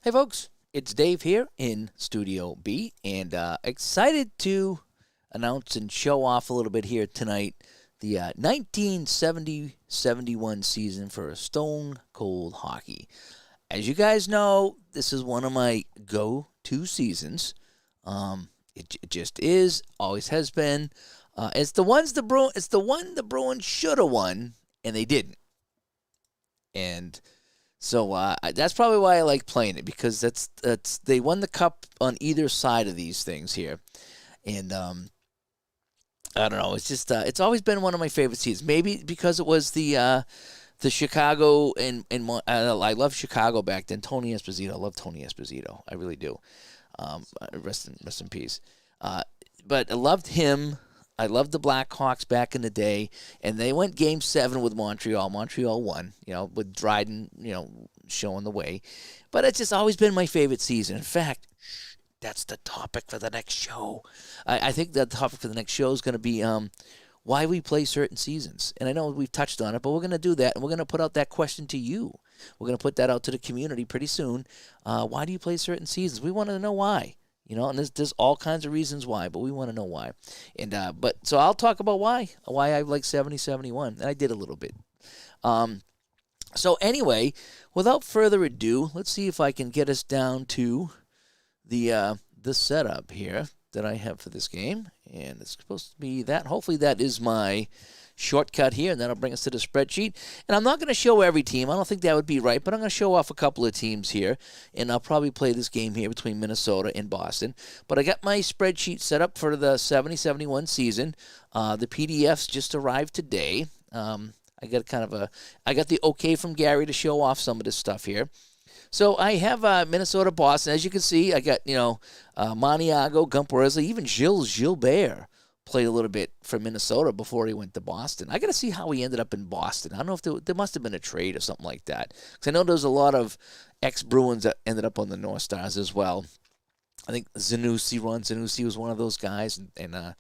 Hey, folks, it's Dave here in Studio B, and excited to announce and show off a little bit here tonight the 1970-71 season for Stone Cold Hockey. As you guys know, this is one of my go-to seasons. It just is, always has been. It's the one the Bruins should have won, and they didn't. And so that's probably why I like playing it, because that's they won the cup on either side of these things here, and I don't know. It's just it's always been one of my favorite seasons. Maybe because it was the Chicago I love Chicago back then. Tony Esposito, I love Tony Esposito. I really do. Rest in peace. But I loved him. I loved the Blackhawks back in the day, and they went Game 7 with Montreal. Montreal won, with Dryden, showing the way. But it's just always been my favorite season. In fact, that's the topic for the next show. I think the topic for the next show is going to be why we play certain seasons. And I know we've touched on it, but we're going to do that, and we're going to put out that question to you. We're going to put that out to the community pretty soon. Why do you play certain seasons? We want to know why. And there's all kinds of reasons why, but we want to know why. And so I'll talk about why I like 70-71, and I did a little bit. So anyway, without further ado, let's see if I can get us down to the setup here that I have for this game, and it's supposed to be that. Hopefully that is my shortcut here, and that'll bring us to the spreadsheet. And I'm not going to show every team. I don't think that would be right, but I'm going to show off a couple of teams here, and I'll probably play this game here between Minnesota and Boston. But I got my spreadsheet set up for the 70-71 season. The PDFs just arrived today. I got the okay from Gary to show off some of this stuff here. So I have Minnesota, Boston. As you can see, I got Maniago, Gump Worsley, even Gilles Gilbert played a little bit for Minnesota before he went to Boston. I got to see how he ended up in Boston. I don't know if there must have been a trade or something like that, because I know there's a lot of ex-Bruins that ended up on the North Stars as well. I think Ron Zanussi was one of those guys, and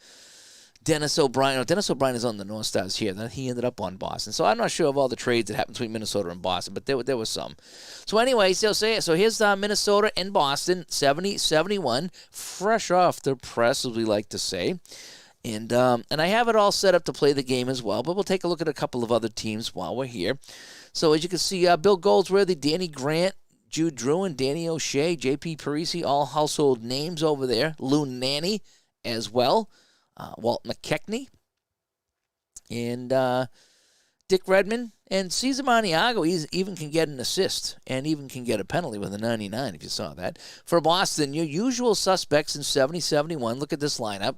Dennis O'Brien. No, Dennis O'Brien is on the North Stars here. Then he ended up on Boston. So I'm not sure of all the trades that happened between Minnesota and Boston, but there was some. So anyway, so here's Minnesota and Boston, 70-71, fresh off the press, as we like to say. And I have it all set up to play the game as well, but we'll take a look at a couple of other teams while we're here. So as you can see, Bill Goldsworthy, Danny Grant, Jude Druin, Danny O'Shea, J.P. Parisi, all household names over there. Lou Nanne as well. Walt McKechnie. And Dick Redmond. And Cesar Maniago even can get an assist and even can get a penalty with a 99, if you saw that. For Boston, your usual suspects in 70-71. Look at this lineup.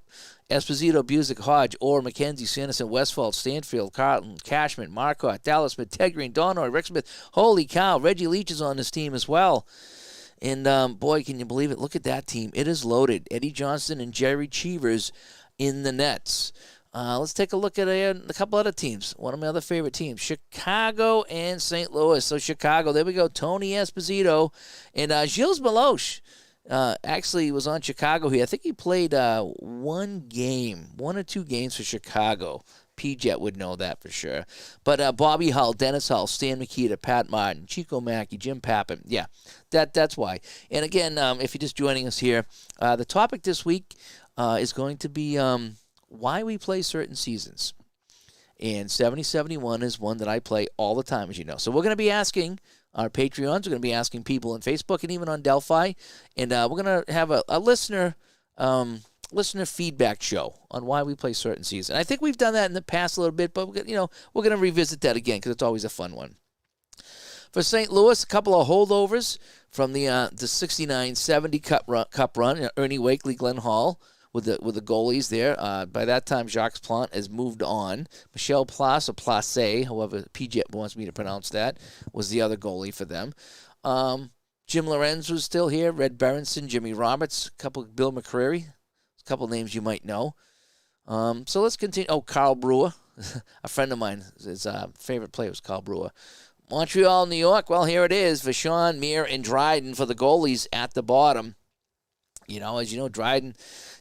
Esposito, Busick, Hodge, Orr, McKenzie, Sanderson, Westfall, Stanfield, Carlton, Cashman, Marcotte, Dallas Smith, Ted Green, Donoy, Rick Smith. Holy cow, Reggie Leach is on this team as well. And, boy, can you believe it? Look at that team. It is loaded. Eddie Johnston and Jerry Cheevers in the nets. Let's take a look at a couple other teams. One of my other favorite teams, Chicago and St. Louis. So Chicago, there we go. Tony Esposito and Gilles Meloche. Actually was on Chicago here. I think he played one or two games for Chicago. P-Jet would know that for sure. But Bobby Hull, Dennis Hull, Stan Mikita, Pat Martin, Chico Mackey, Jim Pappen. Yeah, that's why. And again, if you're just joining us here, the topic this week is going to be why we play certain seasons. And 70-71 is one that I play all the time, as you know. So we're going to be asking our Patreons, we're going to be asking people on Facebook and even on Delphi, and we're going to have a listener feedback show on why we play certain seasons. I think we've done that in the past a little bit, but we're going to revisit that again because it's always a fun one. For St. Louis, a couple of holdovers from the 69-70 Cup run. Ernie Wakely, Glenn Hall with the goalies there. By that time, Jacques Plante has moved on. Michel Place, or Place, however PJ wants me to pronounce that, was the other goalie for them. Jim Lorenz was still here. Red Berenson, Jimmy Roberts, Bill McCreary, a couple names you might know. So let's continue. Oh, Carl Brewer, a friend of mine. His favorite player was Carl Brewer. Montreal, New York. Well, here it is. Vachon, Mir, and Dryden for the goalies at the bottom. As you know, Dryden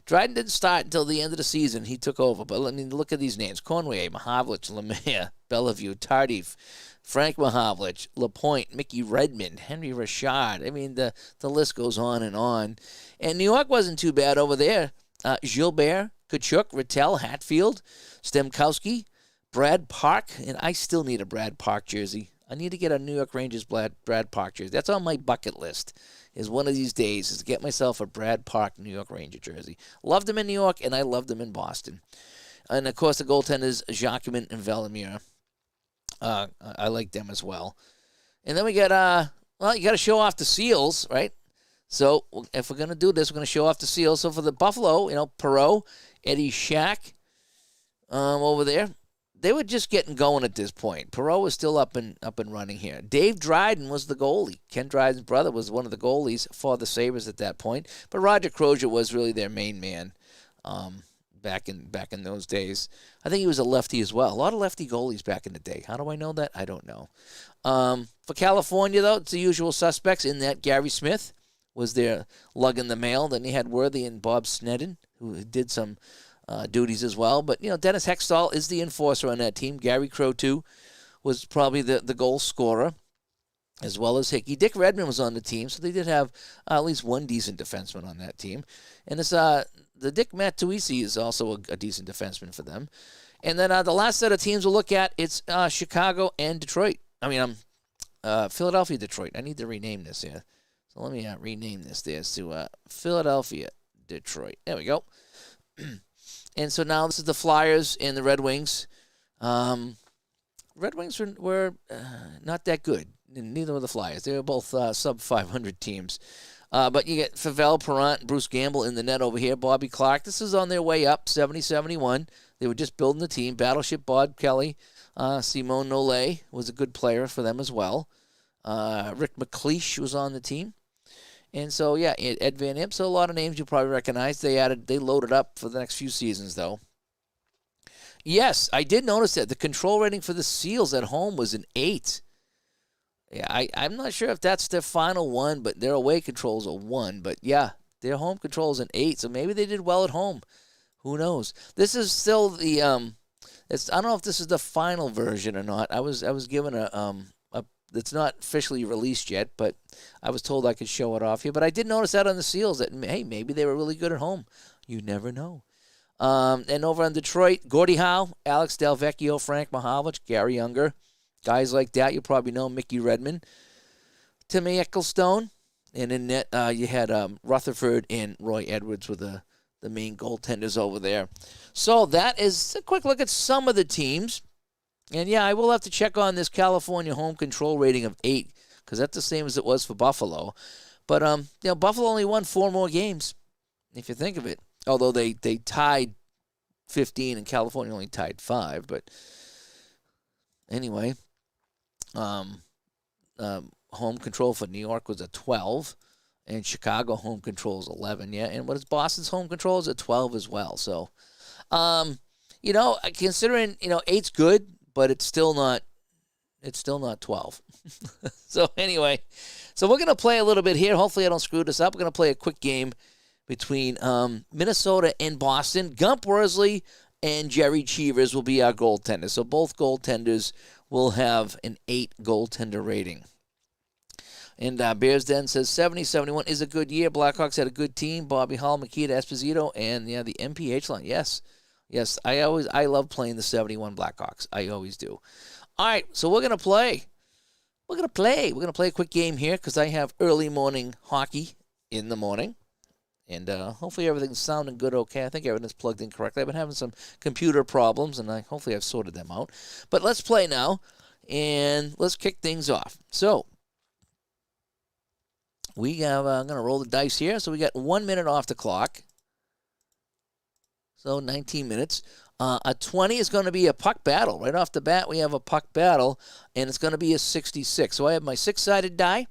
didn't start until the end of the season. He took over. But look at these names. Conway, Mahavlich, Lemaire, Bellevue, Tardif, Frank Mahovlich, LaPointe, Mickey Redmond, Henry Rashad. I mean, the list goes on. And New York wasn't too bad over there. Gilbert, Kachuk, Rattel, Hatfield, Stemkowski, Brad Park. And I still need a Brad Park jersey. I need to get a New York Rangers Brad Park jersey. That's on my bucket list. Is one of these days is to get myself a Brad Park New York Ranger jersey. Loved him in New York, and I loved him in Boston. And, of course, the goaltenders, Jacquemin and Velimir. I like them as well. And then we got, you got to show off the Seals, right? So if we're going to do this, we're going to show off the Seals. So for the Buffalo, Perreault, Eddie Shack over there. They were just getting going at this point. Perreault was still up and running here. Dave Dryden was the goalie. Ken Dryden's brother was one of the goalies for the Sabres at that point. But Roger Crozier was really their main man back in those days. I think he was a lefty as well. A lot of lefty goalies back in the day. How do I know that? I don't know. For California, though, it's the usual suspects in that. Gary Smith was there lugging the mail. Then he had Worthy and Bob Snedden, who did some duties as well. But, Dennis Hextall is the enforcer on that team. Gary Crow, too, was probably the goal scorer, as well as Hickey. Dick Redmond was on the team, so they did have at least one decent defenseman on that team. And it's the Dick Matuisi is also a decent defenseman for them. And then the last set of teams we'll look at, it's Chicago and Detroit. Philadelphia, Detroit. I need to rename this here. So let me rename this there to Philadelphia, Detroit. There we go. And so now this is the Flyers and the Red Wings. Red Wings were not that good. Neither were the Flyers. They were both sub-500 teams. But you get Favel, Perrant, Bruce Gamble in the net over here. Bobby Clark. This is on their way up, 70-71. They were just building the team. Battleship Bob Kelly. Simone Nollet was a good player for them as well. Rick McLeish was on the team. And so, yeah, Ed Van Imp. So a lot of names you'll probably recognize. They loaded up for the next few seasons, though. Yes, I did notice that the control rating for the Seals at home was an 8. Yeah, I'm not sure if that's their final one, but their away control is a 1. But, yeah, their home control is an 8, so maybe they did well at home. Who knows? This is still the I don't know if this is the final version or not. I was given it's not officially released yet, but I was told I could show it off here. But I did notice that on the Seals that, hey, maybe they were really good at home. You never know. And over on Detroit, Gordie Howe, Alex Delvecchio, Frank Mahovlich, Gary Younger. Guys like that, you probably know Mickey Redmond. Timmy Ecclestone. And in net, you had Rutherford and Roy Edwards were the main goaltenders over there. So that is a quick look at some of the teams. And, yeah, I will have to check on this California home control rating of 8 because that's the same as it was for Buffalo. But, Buffalo only won 4 more games, if you think of it. Although they tied 15 and California only tied 5. But, anyway, home control for New York was a 12. And Chicago home control is 11, yeah. And what is Boston's home control is a 12 as well. So, considering, 8's good, but it's still not 12. So anyway, we're going to play a little bit here. Hopefully I don't screw this up. We're going to play a quick game between Minnesota and Boston. Gump Worsley and Jerry Cheevers will be our goaltenders. So both goaltenders will have an 8 goaltender rating. And Bears Den says 70-71 is a good year. Blackhawks had a good team. Bobby Hall, Makita Esposito, and the MPH line. Yes, I love playing the 71 Blackhawks. I always do. All right, so we're gonna play. We're gonna play a quick game here because I have early morning hockey in the morning, and hopefully everything's sounding good. Okay, I think everything's plugged in correctly. I've been having some computer problems, and hopefully I've sorted them out. But let's play now, and let's kick things off. So. We have, I'm going to roll the dice here. So we got 1 minute off the clock. So 19 minutes. A 20 is going to be a puck battle. Right off the bat, we have a puck battle, and it's going to be a 66. So I have my 6-sided die.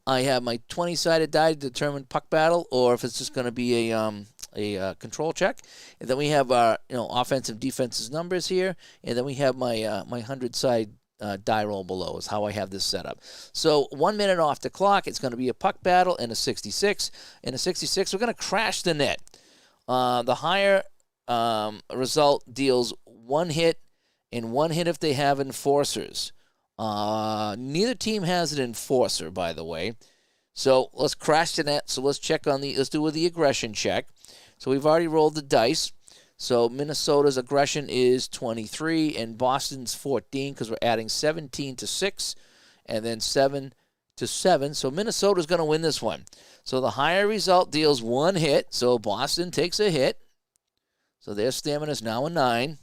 I have my 20-sided die to determine puck battle, or if it's just going to be a control check. And then we have our offensive defensive numbers here, and then we have my my 100-side die roll below is how I have this set up. So 1 minute off the clock, it's going to be a puck battle and a 66. In a 66, we're going to crash the net. The higher result deals 1 hit, and 1 hit if they have enforcers. Neither team has an enforcer, by the way. So let's crash the net. So let's do with the aggression check. So we've already rolled the dice. So Minnesota's aggression is 23 and Boston's 14 because we're adding 17 to 6 and then 7 to 7. So Minnesota's going to win this one. So the higher result deals 1 hit. So Boston takes a hit. So their stamina is now a 9.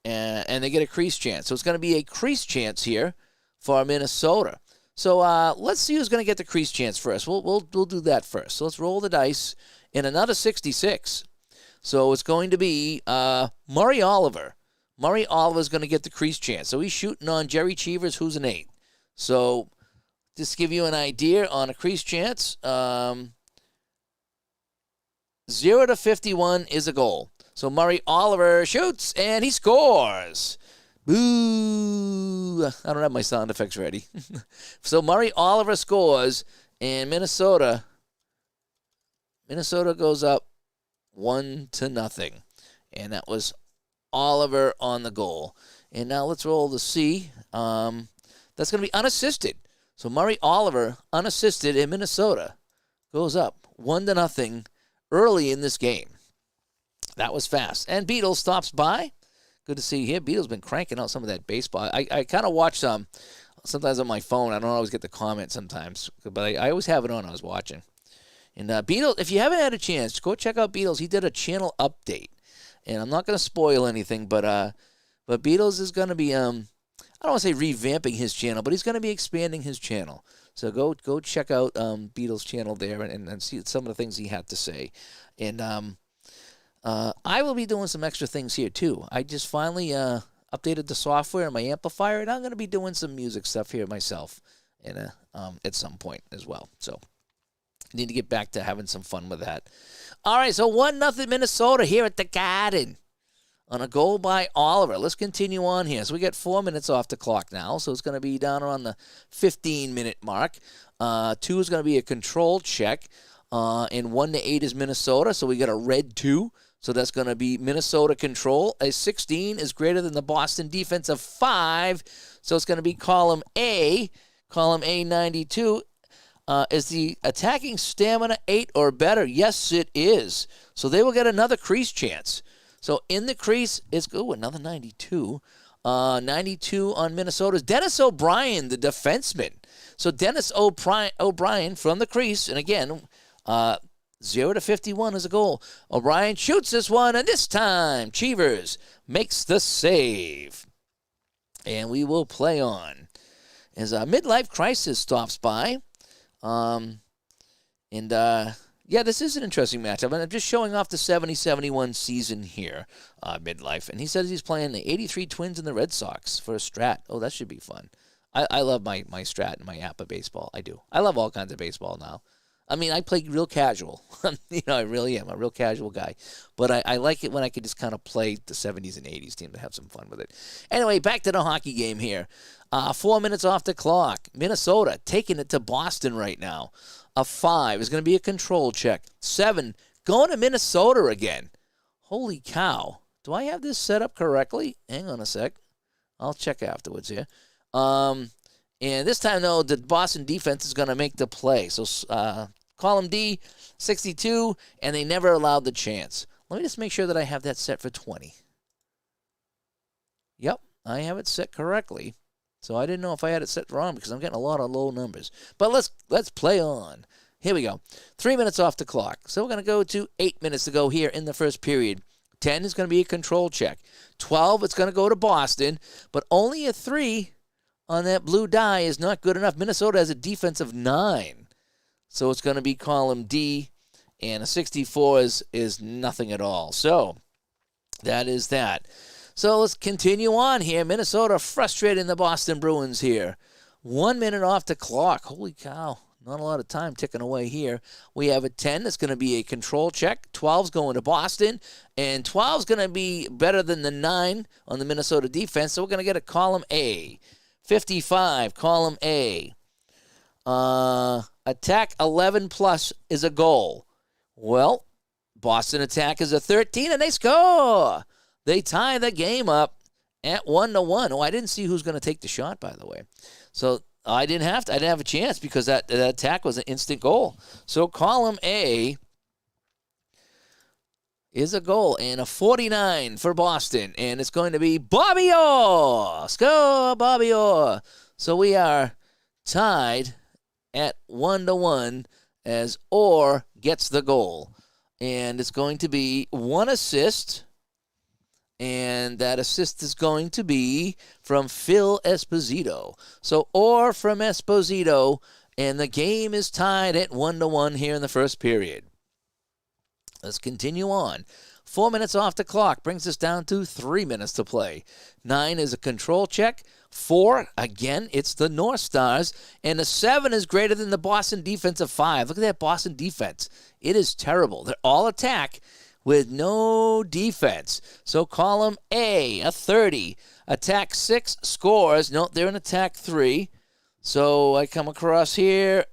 And they get a crease chance. So it's going to be a crease chance here for Minnesota. So let's see who's going to get the crease chance first. We'll do that first. So let's roll the dice in another 66. So it's going to be Murray Oliver. Murray Oliver is going to get the crease chance. So he's shooting on Jerry Cheevers, who's an 8. So just to give you an idea on a crease chance, 0 to 51 is a goal. So Murray Oliver shoots, and he scores. Boo! I don't have my sound effects ready. So Murray Oliver scores, and Minnesota goes up 1-0. And that was Oliver on the goal. And now let's roll the C. That's going to be unassisted. So Murray Oliver, unassisted in Minnesota, goes up 1-0 early in this game. That was fast. And Beatles stops by. Good to see you here. Beatles been cranking out some of that baseball. I kind of watch sometimes on my phone. I don't always get the comment sometimes, but I always have it on. I was watching. And Beatles, if you haven't had a chance, go check out Beatles. He did a channel update. And I'm not going to spoil anything, but Beatles is going to be, I don't want to say revamping his channel, but he's going to be expanding his channel. So go check out Beatles' channel there and see some of the things he had to say. And I will be doing some extra things here, too. I just finally updated the software in my amplifier, and I'm going to be doing some music stuff here myself and at some point as well. So I need to get back to having some fun with that. All right, so 1-0 Minnesota here at the Garden on a goal by Oliver. Let's continue on here. So we got 4 minutes off the clock now, so it's going to be down around the 15-minute mark. 2 is going to be a control check, and 1-8 is Minnesota, so we got a red 2. So that's going to be Minnesota control. A 16 is greater than the Boston defense of 5. So it's going to be column A. Column A 92. Is the attacking stamina 8 or better? Yes, it is. So they will get another crease chance. So in the crease, it's another 92. 92 on Minnesota's Dennis O'Brien, the defenseman. So Dennis O'Brien from the crease. And again, 0 to 51 is a goal. O'Brien shoots this one, and this time Cheevers makes the save. And we will play on. As a midlife crisis stops by. This is an interesting matchup. And I'm just showing off the 70-71 season here, midlife. And he says he's playing the 83 Twins and the Red Sox for a strat. Oh, that should be fun. I love my strat and my app of baseball. I do. I love all kinds of baseball now. I mean, I play real casual. I really am a real casual guy. But I like it when I can just kind of play the 70s and 80s team to have some fun with it. Anyway, back to the hockey game here. 4 minutes off the clock. Minnesota taking it to Boston right now. A 5 is going to be a control check. 7 going to Minnesota again. Holy cow. Do I have this set up correctly? Hang on a sec. I'll check afterwards here. And this time, though, the Boston defense is going to make the play. So column D, 62, and they never allowed the chance. Let me just make sure that I have that set for 20. Yep, I have it set correctly. So I didn't know if I had it set wrong because I'm getting a lot of low numbers. But let's play on. Here we go. 3 minutes off the clock. So we're going to go to 8 minutes to go here in the first period. 10 is going to be a control check. 12, it's going to go to Boston. But only a 3 on that blue die is not good enough. Minnesota has a defense of 9. So it's going to be column D. And a 64 is nothing at all. So that is that. So let's continue on here. Minnesota frustrating the Boston Bruins here. 1 minute off the clock. Holy cow. Not a lot of time ticking away here. We have a 10 that's going to be a control check. 12's going to Boston. And 12's going to be better than the 9 on the Minnesota defense. So we're going to get a column A. 55, column A. Attack 11 plus is a goal. Well, Boston attack is a 13, and they score. They tie the game up, at 1-1. Oh, I didn't see who's going to take the shot, by the way. So I didn't have a chance because that attack was an instant goal. So column A is a goal and a 49 for Boston, and it's going to be Bobby Orr. Score, Bobby Orr. So we are tied at 1-1 as Orr gets the goal, and it's going to be 1 assist, and that assist is going to be from Phil Esposito. So Orr from Esposito, and the game is tied at 1-1 here in the first period. Let's continue on. 4 minutes off the clock brings us down to 3 minutes to play. 9 is a control check. 4, again, it's the North Stars. And the 7 is greater than the Boston defense of 5. Look at that Boston defense. It is terrible. They're all attack with no defense. So column A, a 30. Attack 6 scores. No, they're in attack 3. So I come across here.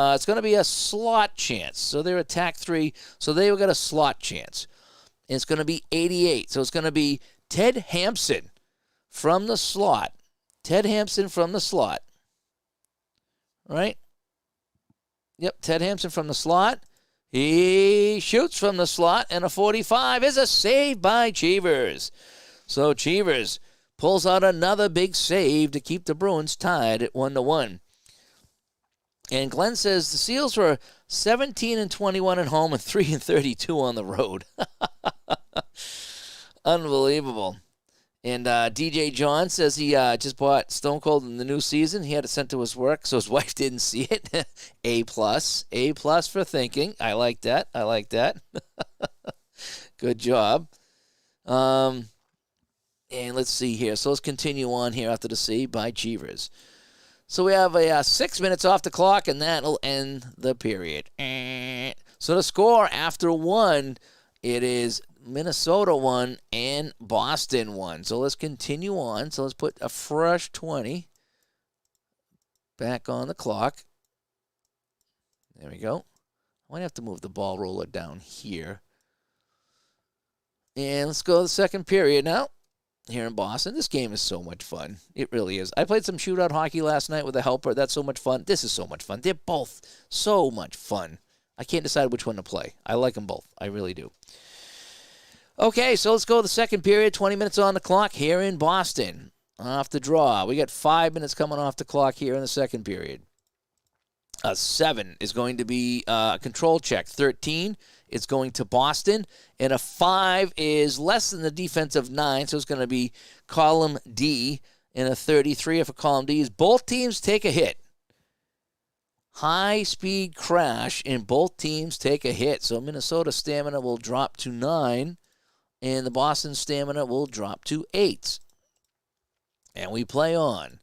It's going to be a slot chance. So they're attack 3. So they will get a slot chance. And it's going to be 88. So it's going to be Ted Hampson from the slot. Ted Hampson from the slot. Right? Yep, Ted Hampson from the slot. He shoots from the slot, and a 45 is a save by Cheevers. So Cheevers pulls out another big save to keep the Bruins tied at 1-1. And Glenn says the Seals were 17-21 at home and 3-32 on the road. Unbelievable. And DJ John says he just bought Stone Cold in the new season. He had it sent to his work, so his wife didn't see it. A+. A+ for thinking. I like that. Good job. And let's see here. So let's continue on here after the save by Cheevers. So we have 6 minutes off the clock, and that'll end the period. So the score after 1, it is Minnesota 1 and Boston 1. So let's continue on. So let's put a fresh 20 back on the clock. There we go. I might have to move the ball roller down here. And let's go to the second period now. Here in Boston. This game is so much fun. It really is. I played some shootout hockey last night with a helper. That's so much fun. This is so much fun. They're both so much fun. I can't decide which one to play. I like them both. I really do. Okay, so let's go to the second period. 20 minutes on the clock here in Boston. Off the draw. We got 5 minutes coming off the clock here in the second period. 7 is going to be a control check. 13 is going to Boston. And a 5 is less than the defensive 9, so it's going to be column D. And a 33 for column D is both teams take a hit. High-speed crash, and both teams take a hit. So Minnesota stamina will drop to 9, and the Boston stamina will drop to 8. And we play on.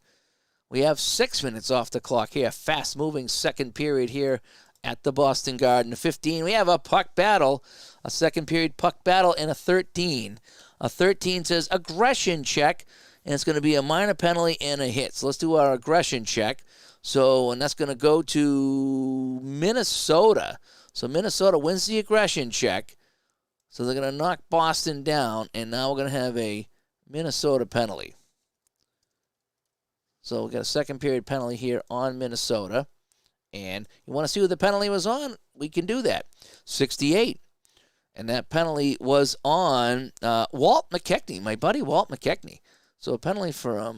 We have 6 minutes off the clock here. Fast-moving second period here at the Boston Garden. 15, we have a puck battle, a second period puck battle, and a 13. A 13 says aggression check, and it's going to be a minor penalty and a hit. So let's do our aggression check. So, and that's going to go to Minnesota. So Minnesota wins the aggression check. So they're going to knock Boston down, and now we're going to have a Minnesota penalty. So we've got a second period penalty here on Minnesota. And you want to see who the penalty was on? We can do that. 68. And that penalty was on Walt McKechnie, my buddy Walt McKechnie. So a penalty for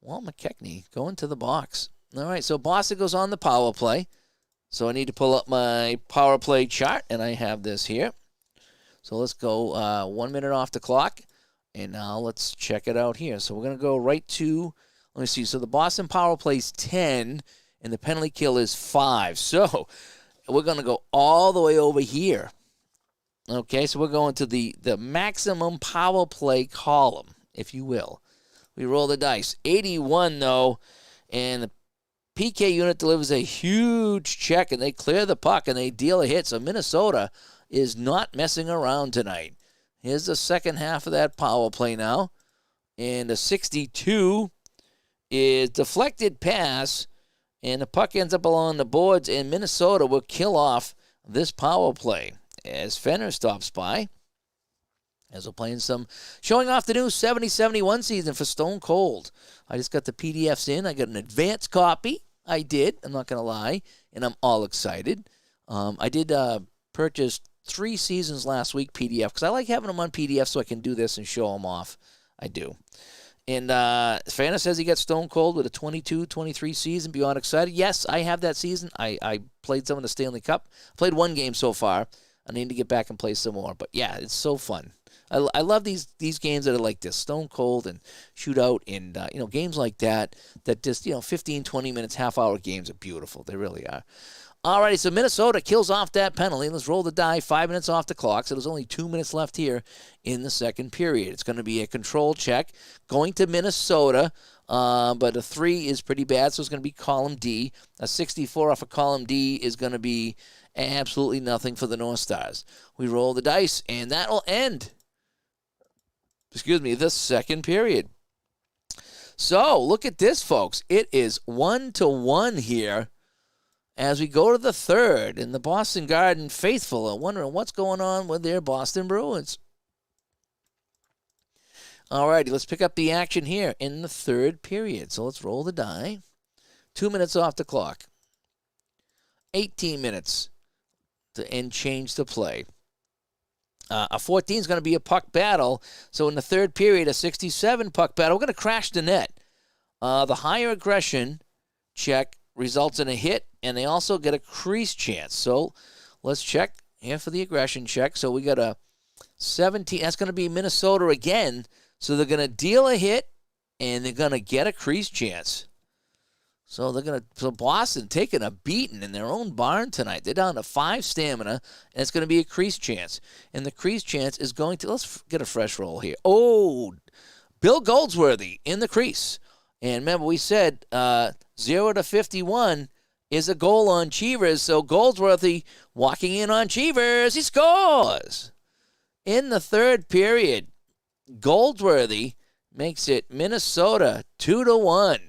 Walt McKechnie going to the box. All right, so Boston goes on the power play. So I need to pull up my power play chart, and I have this here. So let's go 1 minute off the clock. And now let's check it out here. So we're going to go right to, let me see. So the Boston power plays 10, and the penalty kill is 5. So we're going to go all the way over here. Okay, so we're going to the maximum power play column, if you will. We roll the dice. 81, though, and the PK unit delivers a huge check, and they clear the puck, and they deal a hit. So Minnesota is not messing around tonight. Here's the second half of that power play now. And the 62 is deflected pass, and the puck ends up along the boards, and Minnesota will kill off this power play as Fenner stops by. As we're playing showing off the new 70-71 season for Stone Cold. I just got the PDFs in. I got an advanced copy. I did. I'm not going to lie. And I'm all excited. I did purchase 3 seasons last week PDF because I like having them on PDF so I can do this and show them off. I do. And Fana says he got Stone Cold with a 22-23 season. Beyond excited. Yes, I have that season. I played some of the Stanley Cup. Played 1 game so far. I need to get back and play some more. But, yeah, it's so fun. I love these games that are like this, Stone Cold and Shootout and, games like that just, 15, 20 minutes, half-hour games are beautiful. They really are. All righty, so Minnesota kills off that penalty. Let's roll the die. 5 minutes off the clock, so there's only 2 minutes left here in the second period. It's going to be a control check going to Minnesota, but a 3 is pretty bad, so it's going to be column D. A 64 off of column D is going to be absolutely nothing for the North Stars. We roll the dice, and that'll end the second period. So, look at this, folks. It is 1-1 here as we go to the third. And the Boston Garden faithful are wondering what's going on with their Boston Bruins. All righty, let's pick up the action here in the third period. So, let's roll the die. 2 minutes off the clock. 18 minutes to end change the play. A 14 is going to be a puck battle. So in the third period, a 67 puck battle. We're going to crash the net. The higher aggression check results in a hit, and they also get a crease chance. So let's check here for the aggression check. So we got a 17. That's going to be Minnesota again. So they're going to deal a hit, and they're going to get a crease chance. So Boston taking a beating in their own barn tonight. They're down to 5 stamina, and it's going to be a crease chance. And the crease chance is going to, let's get a fresh roll here. Oh, Bill Goldsworthy in the crease. And remember, we said 0-51 is a goal on Cheevers. So Goldsworthy walking in on Cheevers. He scores. In the third period, Goldsworthy makes it Minnesota 2-1.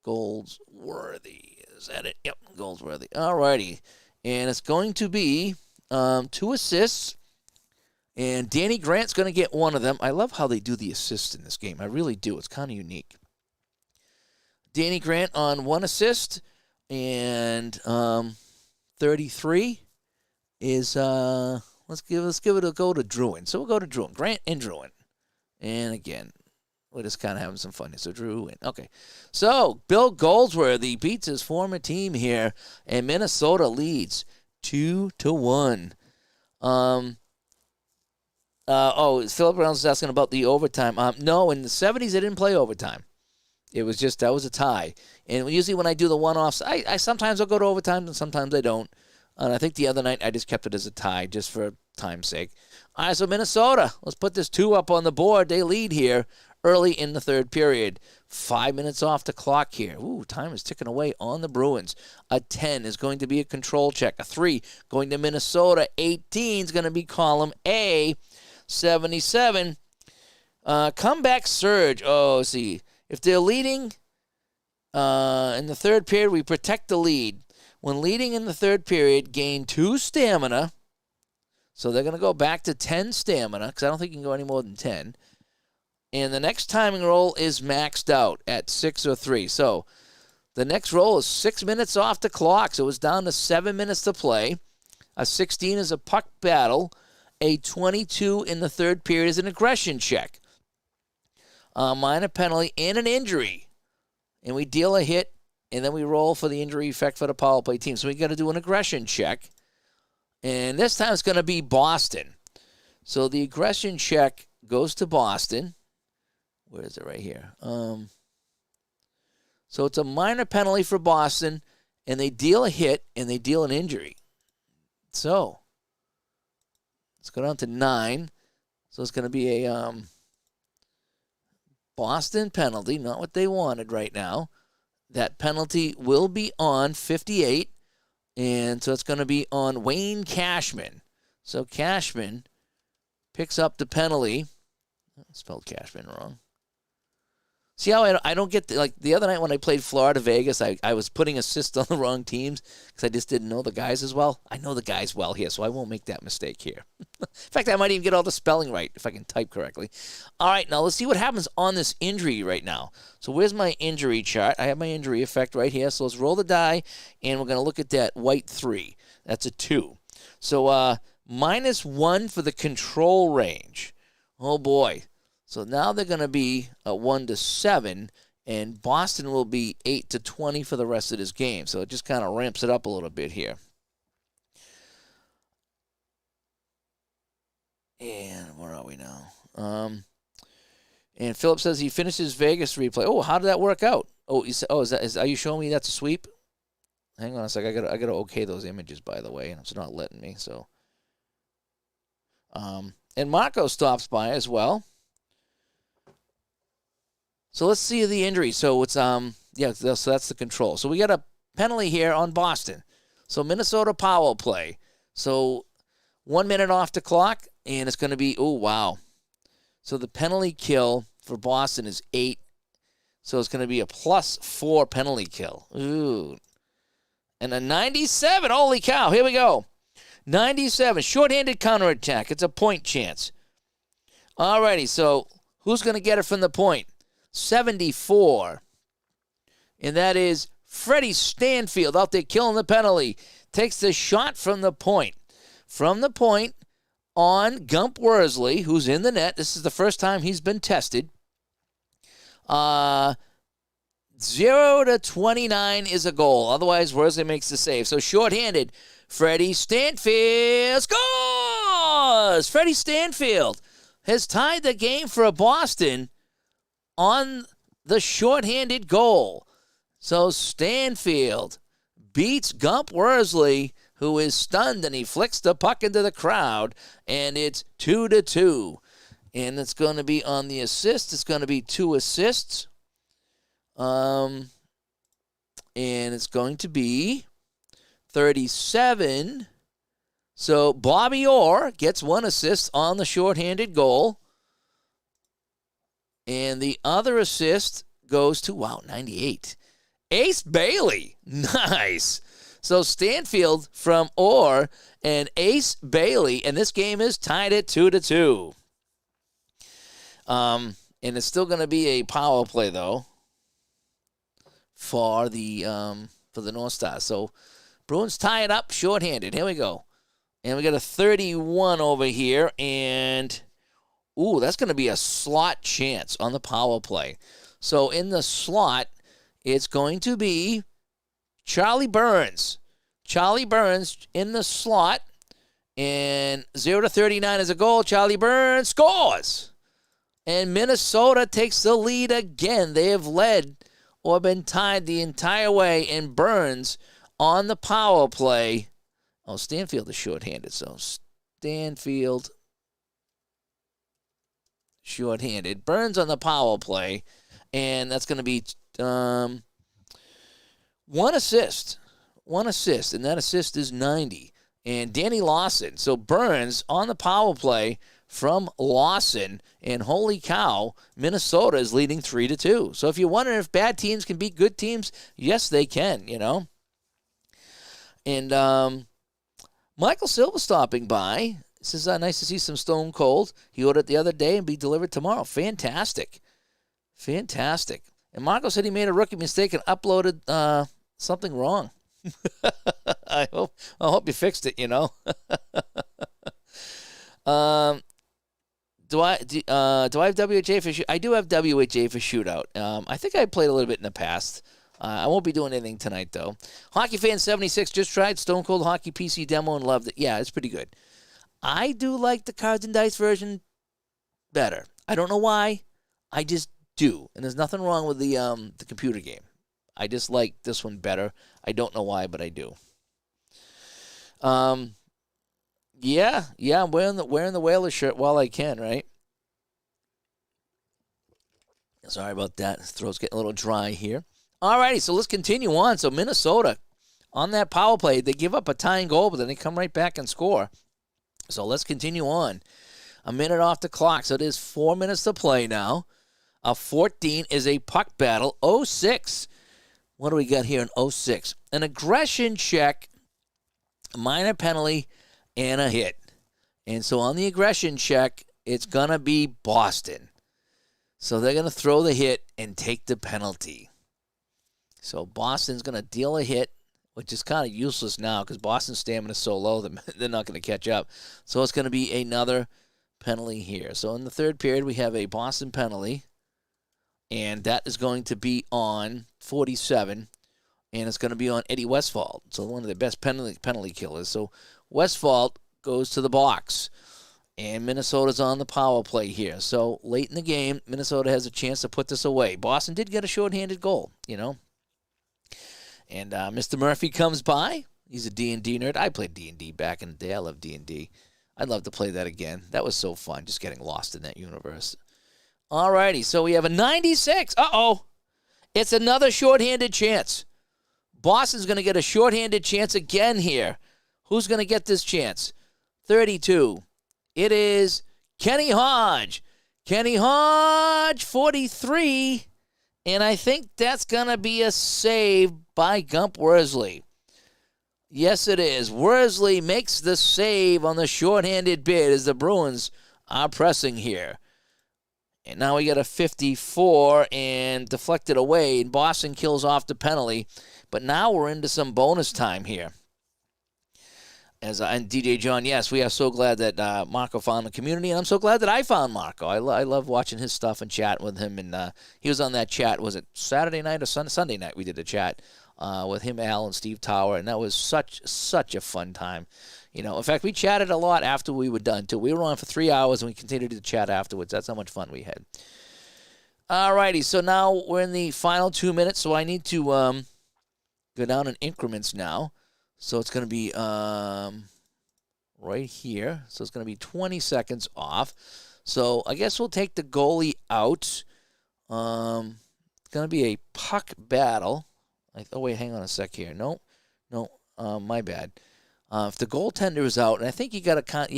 Goldsworthy. Is that it? Yep, Goldsworthy. All righty. And it's going to be 2 assists. And Danny Grant's going to get one of them. I love how they do the assists in this game. I really do. It's kind of unique. Danny Grant on 1 assist. And 33 is, let's give it a go to Drouin. So we'll go to Drouin. Grant and Drouin. And again, we're just kind of having some fun here. So Drouin. Okay. So Bill Goldsworthy beats his former team here. And Minnesota leads 2-1. Philip Reynolds is asking about the overtime. No, in the 70s, they didn't play overtime. It was just, that was a tie. And usually when I do the one-offs, I sometimes I'll go to overtime and sometimes I don't. And I think the other night I just kept it as a tie just for time's sake. All right, so Minnesota, let's put this 2 up on the board. They lead here early in the third period. 5 minutes off the clock here. Ooh, time is ticking away on the Bruins. A 10 is going to be a control check. A 3 going to Minnesota. 18 is going to be column A. 77. Comeback surge. Oh, see. If they're leading in the third period, we protect the lead. When leading in the third period, gain 2 stamina. So they're going to go back to 10 stamina because I don't think you can go any more than 10. And the next timing roll is maxed out at 6 or 3. So the next roll is 6 minutes off the clock. So it's down to 7 minutes to play. A 16 is a puck battle. A 22 in the third period is an aggression check. A minor penalty and an injury. And we deal a hit, and then we roll for the injury effect for the power play team. So we got to do an aggression check. And this time it's going to be Boston. So the aggression check goes to Boston. Where is it? Right here. So it's a minor penalty for Boston, and they deal a hit, and they deal an injury. So let's go down to 9. So it's going to be a Boston penalty, not what they wanted right now. That penalty will be on 58, and so it's going to be on Wayne Cashman. So Cashman picks up the penalty. I spelled Cashman wrong. See how I don't get like the other night when I played Florida Vegas, I was putting assists on the wrong teams because I just didn't know the guys as well. I know the guys well here, so I won't make that mistake here. In fact, I might even get all the spelling right if I can type correctly. All right, now let's see what happens on this injury right now. So where's my injury chart? I have my injury effect right here. So let's roll the die, and we're going to look at that white 3. That's a 2. So -1 for the control range. Oh, boy. So now they're going to be 1-7, and Boston will be 8-20 for the rest of this game. So it just kind of ramps it up a little bit here. And where are we now? And Philip says he finishes Vegas replay. Oh, how did that work out? Oh, are you showing me that's a sweep? Hang on a sec. I gotta okay those images, by the way, and it's not letting me. So, and Marco stops by as well. So let's see the injury. So it's so that's the control. So we got a penalty here on Boston. So Minnesota power play. So 1 minute off the clock, and it's going to be So the penalty kill for Boston is 8. So it's going to be a +4 penalty kill. Ooh. And a 97. Holy cow. Here we go. 97. Shorthanded counterattack. It's a point chance. All righty. So who's going to get it from the point? 74. And that is Freddie Stanfield out there killing the penalty. Takes the shot from the point. From the point on Gump Worsley, who's in the net. This is the first time he's been tested. 0-29 is a goal. Otherwise, Worsley makes the save. So shorthanded. Freddie Stanfield scores! Freddie Stanfield has tied the game for Boston on the shorthanded goal. So Stanfield beats Gump Worsley, who is stunned, and he flicks the puck into the crowd, and it's 2-2. And it's going to be on the assist. It's going to be 2 assists. And it's going to be 37. So Bobby Orr gets 1 assist on the shorthanded goal. And the other assist goes to, 98. Ace Bailey. Nice. So Stanfield from Orr and Ace Bailey. And this game is tied at 2-2. And it's still going to be a power play, though, for the North Stars. So Bruins tie it up shorthanded. Here we go. And we got a 31 over here. And that's going to be a slot chance on the power play. So in the slot, it's going to be Charlie Burns. Charlie Burns in the slot. And 0-39 is a goal. Charlie Burns scores. And Minnesota takes the lead again. They have led or been tied the entire way. And Burns on the power play. Stanfield is shorthanded. So Stanfield shorthanded. Burns on the power play, and that's going to be 1 assist. 1 assist, and that assist is 90. And Danny Lawson. So Burns on the power play from Lawson, and holy cow, Minnesota is leading 3-2. So if you're wondering if bad teams can beat good teams, yes, they can, And Michael Silva stopping by. Says, nice to see some Stone Cold. He ordered it the other day and be delivered tomorrow. Fantastic. Fantastic. And Marco said he made a rookie mistake and uploaded something wrong. I hope you fixed it, Do I have WHA for I do have WHA for shootout. I think I played a little bit in the past. I won't be doing anything tonight, though. Hockey Fan 76 just tried Stone Cold Hockey PC demo and loved it. Yeah, it's pretty good. I do like the Cards and Dice version better. I don't know why. I just do. And there's nothing wrong with the computer game. I just like this one better. I don't know why, but I do. I'm wearing the Whalers shirt while I can, right? Sorry about that. Throat's getting a little dry here. All righty, so let's continue on. So Minnesota, on that power play, they give up a tying goal, but then they come right back and score. So let's continue on. A minute off the clock, so it is 4 minutes to play now. A 14 is a puck battle. 06. What do we got here in 06? An aggression check, minor penalty, and a hit. And so on the aggression check, it's going to be Boston. So they're going to throw the hit and take the penalty. So Boston's going to deal a hit, which is kind of useless now because Boston's stamina is so low that they're not going to catch up. So it's going to be another penalty here. So in the third period, we have a Boston penalty, and that is going to be on 47, and it's going to be on Eddie Westfall. So one of the best penalty killers. So Westfall goes to the box, and Minnesota's on the power play here. So late in the game, Minnesota has a chance to put this away. Boston did get a shorthanded goal, And Mr. Murphy comes by. He's a D&D nerd. I played D&D back in the day. I love D&D. I'd love to play that again. That was so fun, just getting lost in that universe. All righty, so we have a 96. Uh-oh. It's another shorthanded chance. Boston's going to get a shorthanded chance again here. Who's going to get this chance? 32. It is Kenny Hodge. Kenny Hodge, 43. And I think that's going to be a save by Gump Worsley. Yes, it is. Worsley makes the save on the shorthanded bid as the Bruins are pressing here. And now we got a 54 and deflected away, and Boston kills off the penalty. But now we're into some bonus time here. And DJ John, yes, we are so glad that Marco found the community, and I'm so glad that I found Marco. I love watching his stuff and chatting with him. And he was on that chat. Was it Saturday night or Sunday night? We did a chat with him, Al, and Steve Tower, and that was such a fun time. In fact, we chatted a lot after we were done, too. We were on for 3 hours, and we continued to chat afterwards. That's how much fun we had. All righty, so now we're in the final 2 minutes, so I need to go down in increments now. So it's going to be right here. So it's going to be 20 seconds off. So I guess we'll take the goalie out. It's going to be a puck battle. Oh, wait, hang on a sec here. No, my bad. If the goaltender is out, and I think you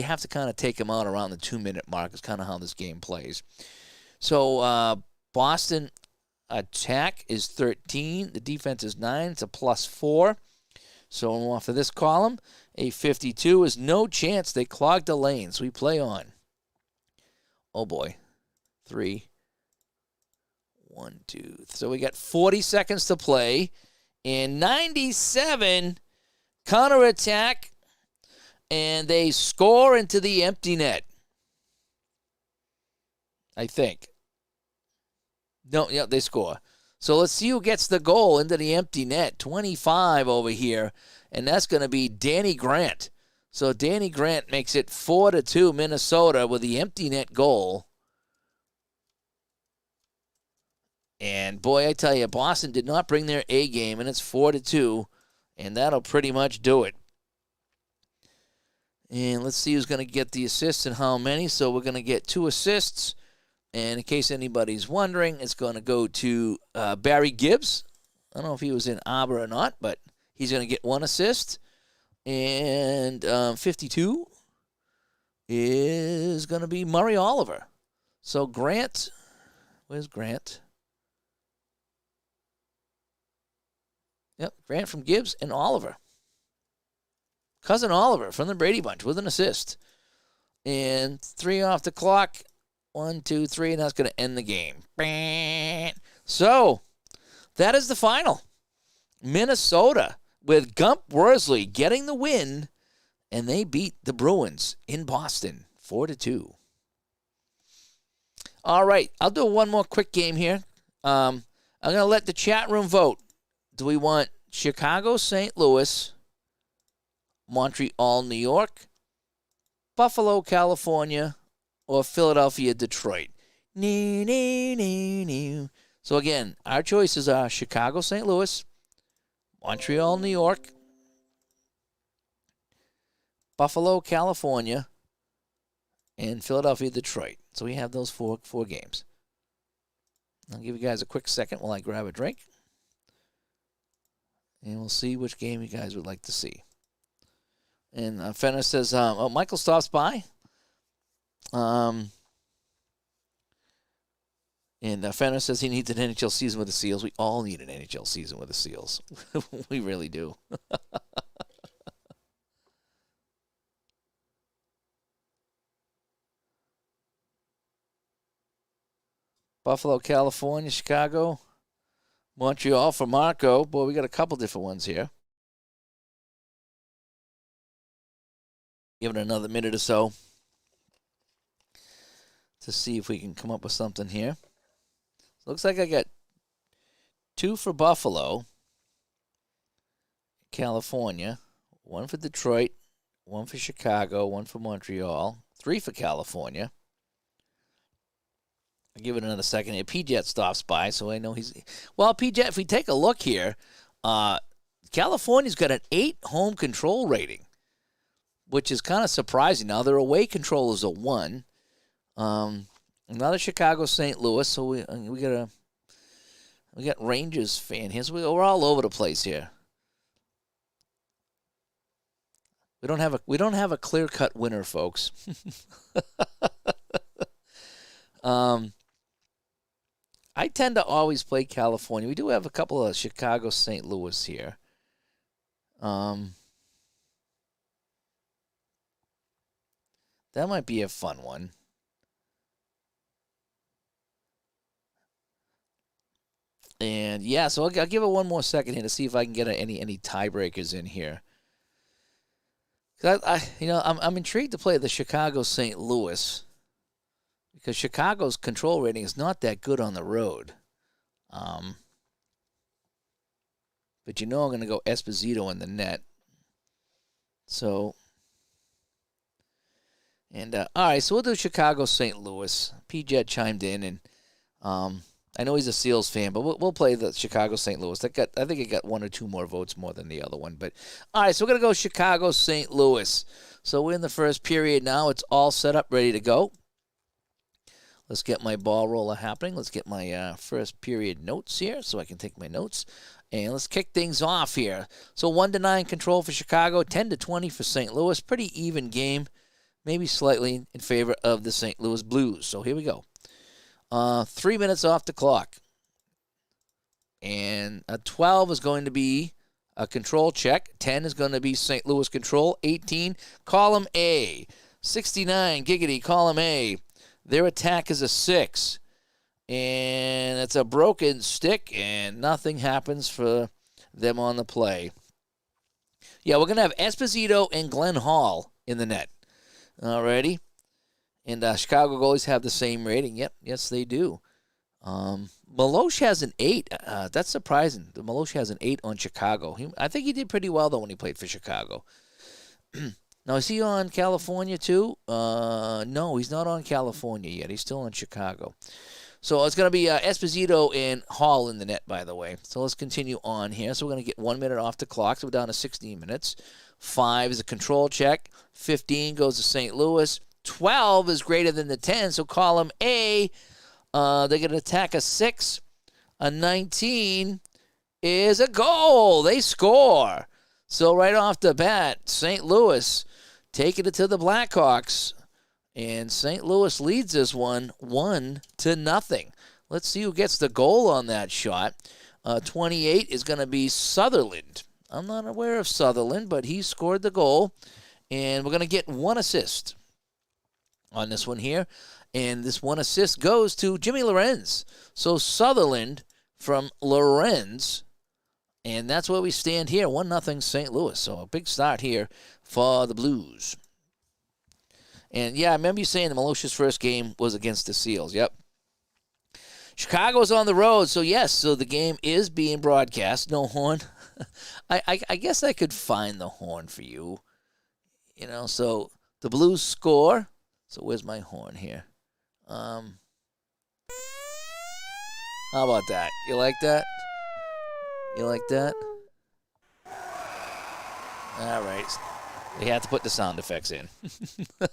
have to kind of take him out around the 2-minute mark is kind of how this game plays. So Boston attack is 13. The defense is 9. It's a +4. So off of this column, a 52 is no chance. They clogged the lane, so we play on. Oh, boy. 3. 1, 2. So we got 40 seconds to play. And 97, counterattack, and they score into the empty net. I think. No, yeah, they score. So let's see who gets the goal into the empty net. 25 over here, and that's going to be Danny Grant. So Danny Grant makes it 4-2 Minnesota with the empty net goal. And, boy, I tell you, Boston did not bring their A game, and it's 4-2, and that'll pretty much do it. And let's see who's going to get the assists and how many. So we're going to get 2 assists. And in case anybody's wondering, it's going to go to Barry Gibbs. I don't know if he was in Arbor or not, but he's going to get 1 assist. And 52 is going to be Murray Oliver. So Grant, where's Grant? Yep, Grant from Gibbs and Oliver. Cousin Oliver from the Brady Bunch with an assist. And 3 off the clock. 1, 2, 3, and that's going to end the game. So, that is the final. Minnesota with Gump Worsley getting the win, and they beat the Bruins in Boston 4-2. All right, I'll do one more quick game here. I'm going to let the chat room vote. Do we want Chicago, St. Louis, Montreal, New York, Buffalo, California, or Philadelphia, Detroit? So again, our choices are Chicago, St. Louis, Montreal, New York, Buffalo, California, and Philadelphia, Detroit. So we have those four games. I'll give you guys a quick second while I grab a drink. And we'll see which game you guys would like to see. And Fenner says, Michael stops by. And Fenner says he needs an NHL season with the Seals. We all need an NHL season with the Seals. We really do. Buffalo, California, Chicago, Montreal for Marco. Boy, we got a couple different ones here. Give it another minute or so to see if we can come up with something here. Looks like I got 2 for Buffalo, California, 1 for Detroit, 1 for Chicago, 1 for Montreal, 3 for California. I'll give it another second here. P-Jet stops by, so I know he's... Well, P-Jet, if we take a look here, California's got an 8 home control rating, which is kind of surprising. Now, their away control is a 1. Another Chicago, St. Louis, so we got Rangers fan here. So we're all over the place here. We don't have a clear-cut winner, folks. I tend to always play California. We do have a couple of Chicago, St. Louis here. That might be a fun one. And yeah, so I'll give it one more second here to see if I can get any tiebreakers in here. I'm intrigued to play the Chicago St. Louis because Chicago's control rating is not that good on the road. But I'm going to go Esposito in the net. So, and all right, so we'll do Chicago St. Louis. P-Jet chimed in, and I know he's a Seals fan, but we'll play the Chicago St. Louis. I think it got 1 or 2 more votes more than the other one. But all right, so we're gonna go Chicago St. Louis. So we're in the first period now. It's all set up, ready to go. Let's get my ball roller happening. Let's get my first period notes here, so I can take my notes. And let's kick things off here. So 1-9 control for Chicago, 10-20 for St. Louis. Pretty even game, maybe slightly in favor of the St. Louis Blues. So here we go. 3 minutes off the clock. And a 12 is going to be a control check. 10 is going to be St. Louis control. 18, column A. 69, Giggity, column A. Their attack is a 6. And it's a broken stick, and nothing happens for them on the play. Yeah, we're going to have Esposito and Glenn Hall in the net. Alrighty. And Chicago goalies have the same rating. Yep, yes, they do. Milosh has an 8. That's surprising. Milosh has an 8 on Chicago. I think he did pretty well, though, when he played for Chicago. Now, is he on California, too? No, he's not on California yet. He's still on Chicago. So it's going to be Esposito and Hall in the net, by the way. So let's continue on here. So we're going to get 1 minute off the clock. So we're down to 16 minutes. 5 is a control check. 15 goes to St. Louis. 12 is greater than the 10, so column A, they're going to attack a 6. A 19 is a goal. They score. So right off the bat, St. Louis taking it to the Blackhawks. And St. Louis leads this one 1-0. Let's see who gets the goal on that shot. 28 is going to be Sutherland. I'm not aware of Sutherland, but he scored the goal. And we're going to get 1 assist on this one here. And this 1 assist goes to Jimmy Lorenz. So Sutherland from Lorenz. And that's where we stand here. 1-0 St. Louis. So a big start here for the Blues. And, yeah, I remember you saying the Milosh's first game was against the Seals. Yep. Chicago's on the road. So, yes, so the game is being broadcast. No horn. I guess I could find the horn for you. You know, so the Blues score. So where's my horn here? How about that? You like that? You like that? All right. We had to put the sound effects in. All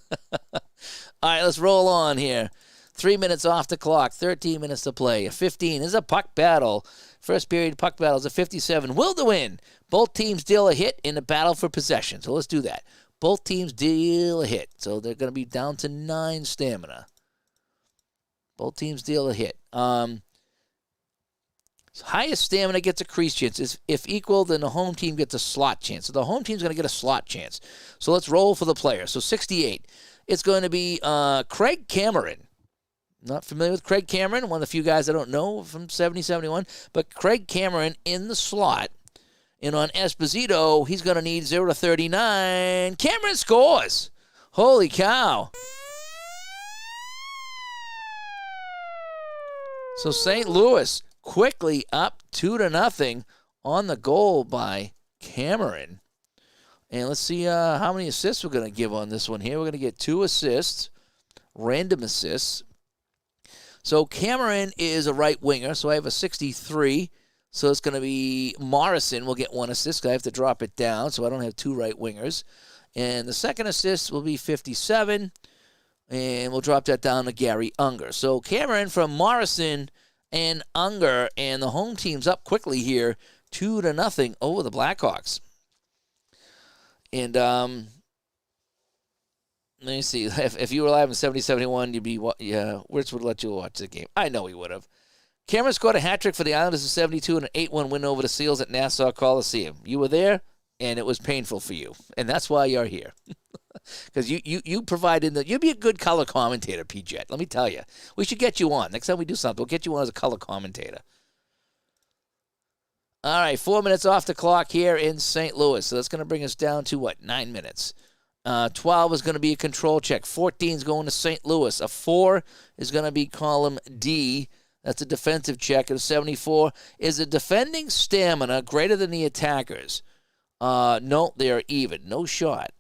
right, let's roll on here. 3 minutes off the clock, 13 minutes to play. A 15 is a puck battle. First period puck battle is a 57. Will to win. Both teams deal a hit in the battle for possession. So let's do that. Both teams deal a hit. So they're going to be down to 9 stamina. Both teams deal a hit. Highest stamina gets a crease chance. If equal, then the home team gets a slot chance. So the home team's going to get a slot chance. So let's roll for the player. So 68. It's going to be Craig Cameron. Not familiar with Craig Cameron, one of the few guys I don't know from 70-71. But Craig Cameron in the slot. And on Esposito, he's going to need 0 to 39. Cameron scores. Holy cow. So St. Louis quickly up 2-0 on the goal by Cameron. And let's see how many assists we're going to give on this one here. We're going to get 2 assists, random assists. So Cameron is a right winger, so I have a 63. So it's going to be Morrison will get 1 assist. I have to drop it down, so I don't have 2 right wingers. And the second assist will be 57, and we'll drop that down to Gary Unger. So Cameron from Morrison and Unger, and the home team's up quickly here, 2-0 over the Blackhawks. And let me see. If you were live in 70-71, you'd be, Wirtz would let you watch the game. I know he would have. Cameron scored a hat trick for the Islanders in 72 and an 8-1 win over the Seals at Nassau Coliseum. You were there, and it was painful for you, and that's why you're here. Because you provided you'd be a good color commentator, P-Jet. Let me tell you. We should get you on. Next time we do something, we'll get you on as a color commentator. All right, 4 minutes off the clock here in St. Louis. So that's going to bring us down to, 9 minutes. 12 is going to be a control check. 14 is going to St. Louis. A 4 is going to be column D. That's a defensive check. And a 74 is a defending stamina greater than the attackers. No, they are even. No shot.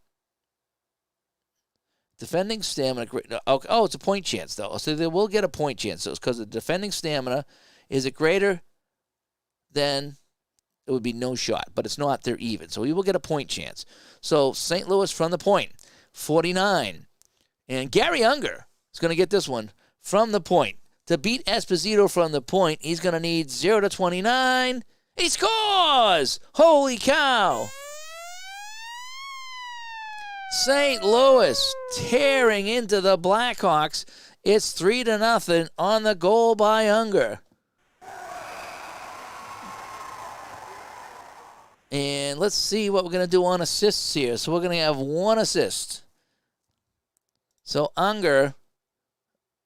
Defending stamina. Oh, it's a point chance, though. So they will get a point chance. So it's because the defending stamina, is it greater than, it would be no shot. But it's not. They're even. So we will get a point chance. So St. Louis from the point, 49. And Gary Unger is going to get this one from the point. To beat Esposito from the point, he's going to need 0 to 29. He scores! Holy cow! St. Louis tearing into the Blackhawks. It's 3-0 on the goal by Unger. And let's see what we're going to do on assists here. So we're going to have 1 assist. So Unger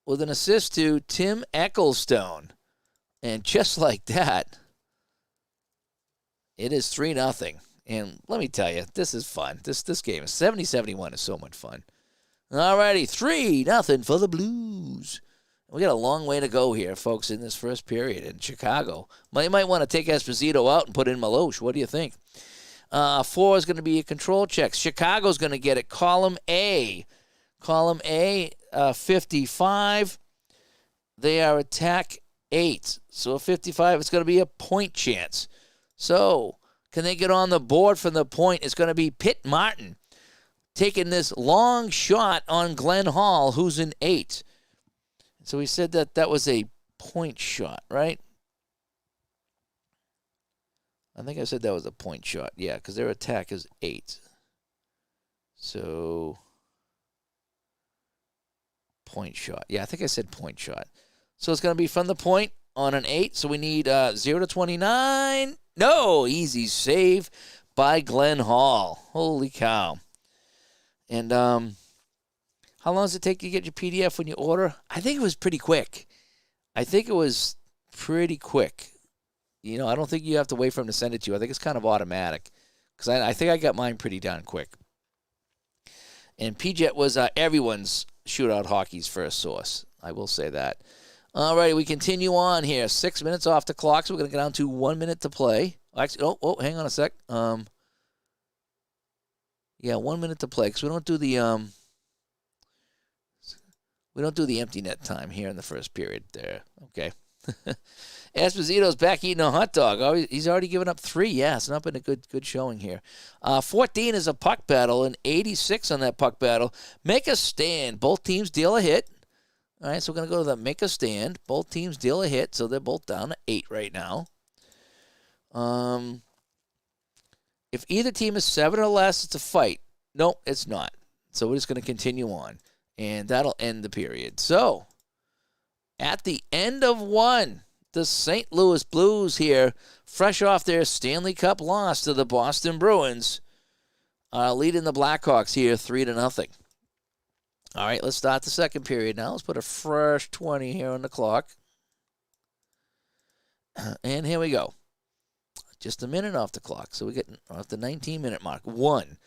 with an assist to Tim Ecclestone. And just like that, it is 3-0. And let me tell you, this is fun. This game, 70-71 is so much fun. All righty, 3-0 for the Blues. We got a long way to go here, folks, in this first period in Chicago. You might want to take Esposito out and put in Milosh. What do you think? 4 is going to be a control check. Chicago's going to get it. Column A. Column A, 55. They are attack 8. So 55, it's going to be a point chance. So can they get on the board from the point? It's going to be Pitt Martin taking this long shot on Glenn Hall, who's in 8. So we said that was a point shot, right? I think I said that was a point shot. Yeah, because their attack is 8. So point shot. Yeah, I think I said point shot. So it's going to be from the point on an 8. So we need 0 to 29. No, easy save by Glenn Hall. Holy cow. And how long does it take you to get your PDF when you order? I think it was pretty quick. I don't think you have to wait for him to send it to you. I think it's kind of automatic because I think I got mine pretty darn quick. And PJet was everyone's Shootout Hockey's first source. I will say that. All right, we continue on here. 6 minutes off the clock, so we're going to get down to 1 minute to play. Actually, hang on a sec. 1 minute to play because we don't do the empty net time here in the first period there. Okay. Esposito's back eating a hot dog. Oh, he's already given up 3. Yeah, it's not been a good showing here. 14 is a puck battle, and 86 on that puck battle. Make a stand. Both teams deal a hit. All right, so we're going to go to the make a stand. Both teams deal a hit, so they're both down to 8 right now. If either team is 7 or less, it's a fight. No, it's not. So we're just going to continue on, and that'll end the period. So At the end of one, the St. Louis Blues here, fresh off their Stanley Cup loss to the Boston Bruins, leading the Blackhawks here 3-0. All right, let's start the second period now. Let's put a fresh 20 here on the clock. And here we go. Just a minute off the clock. So we get off the 19-minute mark. 1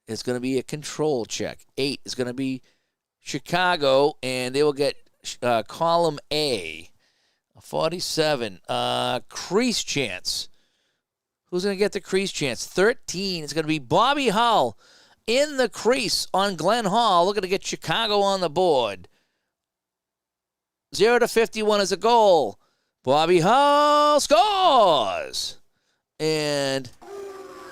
is going to be a control check. 8 is going to be Chicago, and they will get column A. 47, crease chance. Who's going to get the crease chance? 13 is going to be Bobby Hull in the crease on Glenn Hall, looking to get Chicago on the board. 0-51 is a goal. Bobby Hull scores. And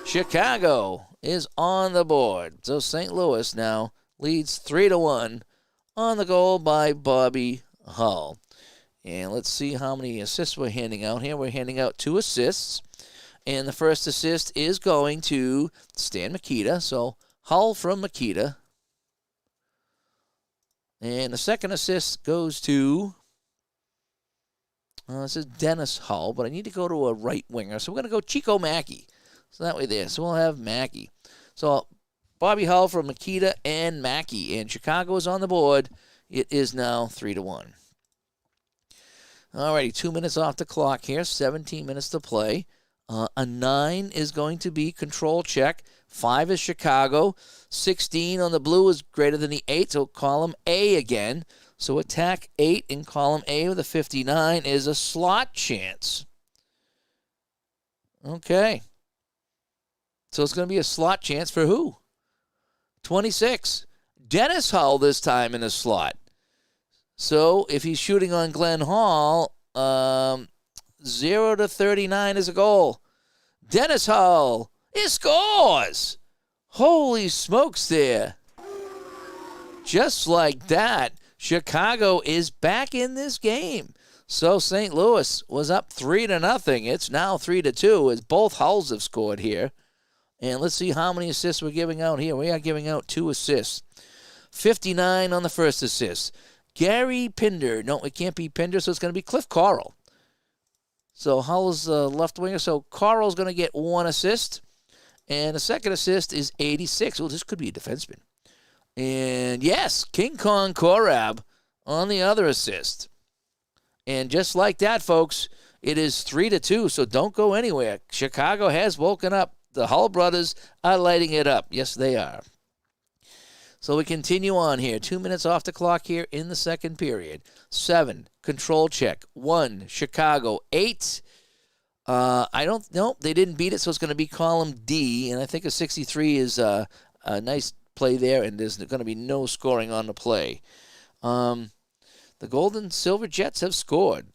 Chicago is on the board. So St. Louis now leads 3-1 on the goal by Bobby Hull. And let's see how many assists we're handing out here. We're handing out 2 assists. And the first assist is going to Stan Mikita. So Hull from Mikita. And the second assist goes to, this is Dennis Hull, but I need to go to a right winger. So we're going to go Chico Mackey. So that way there. So we'll have Mackey. So Bobby Hull from Mikita and Mackey. And Chicago is on the board. It is now 3-1. Alrighty, 2 minutes off the clock here. 17 minutes to play. A 9 is going to be control check. 5 is Chicago. 16 on the blue is greater than the 8, so column A again. So attack 8 in column A with a 59 is a slot chance. Okay. So it's going to be a slot chance for who? 26. Dennis Hull this time in the slot. So if he's shooting on Glenn Hall, 0-39 is a goal. Dennis Hull, he scores! Holy smokes there. Just like that, Chicago is back in this game. So St. Louis was up 3-0. It's now 3-2 as both Hulls have scored here. And let's see how many assists we're giving out here. We are giving out 2 assists. 59 on the first assist. Gary Pinder. No, it can't be Pinder, so it's going to be Cliff Carl. So Hull's left winger. So Carl's going to get 1 assist. And the second assist is 86. Well, this could be a defenseman. And yes, King Kong Korab on the other assist. And just like that, folks, it is 3-2, so don't go anywhere. Chicago has woken up. The Hull brothers are lighting it up. Yes, they are. So we continue on here. 2 minutes off the clock here in the second period. 7, control check. 1, Chicago. 8, I don't know. They didn't beat it, so it's going to be column D. And I think a 63 is a nice play there, and there's going to be no scoring on the play. The Gold and Silver Jets have scored.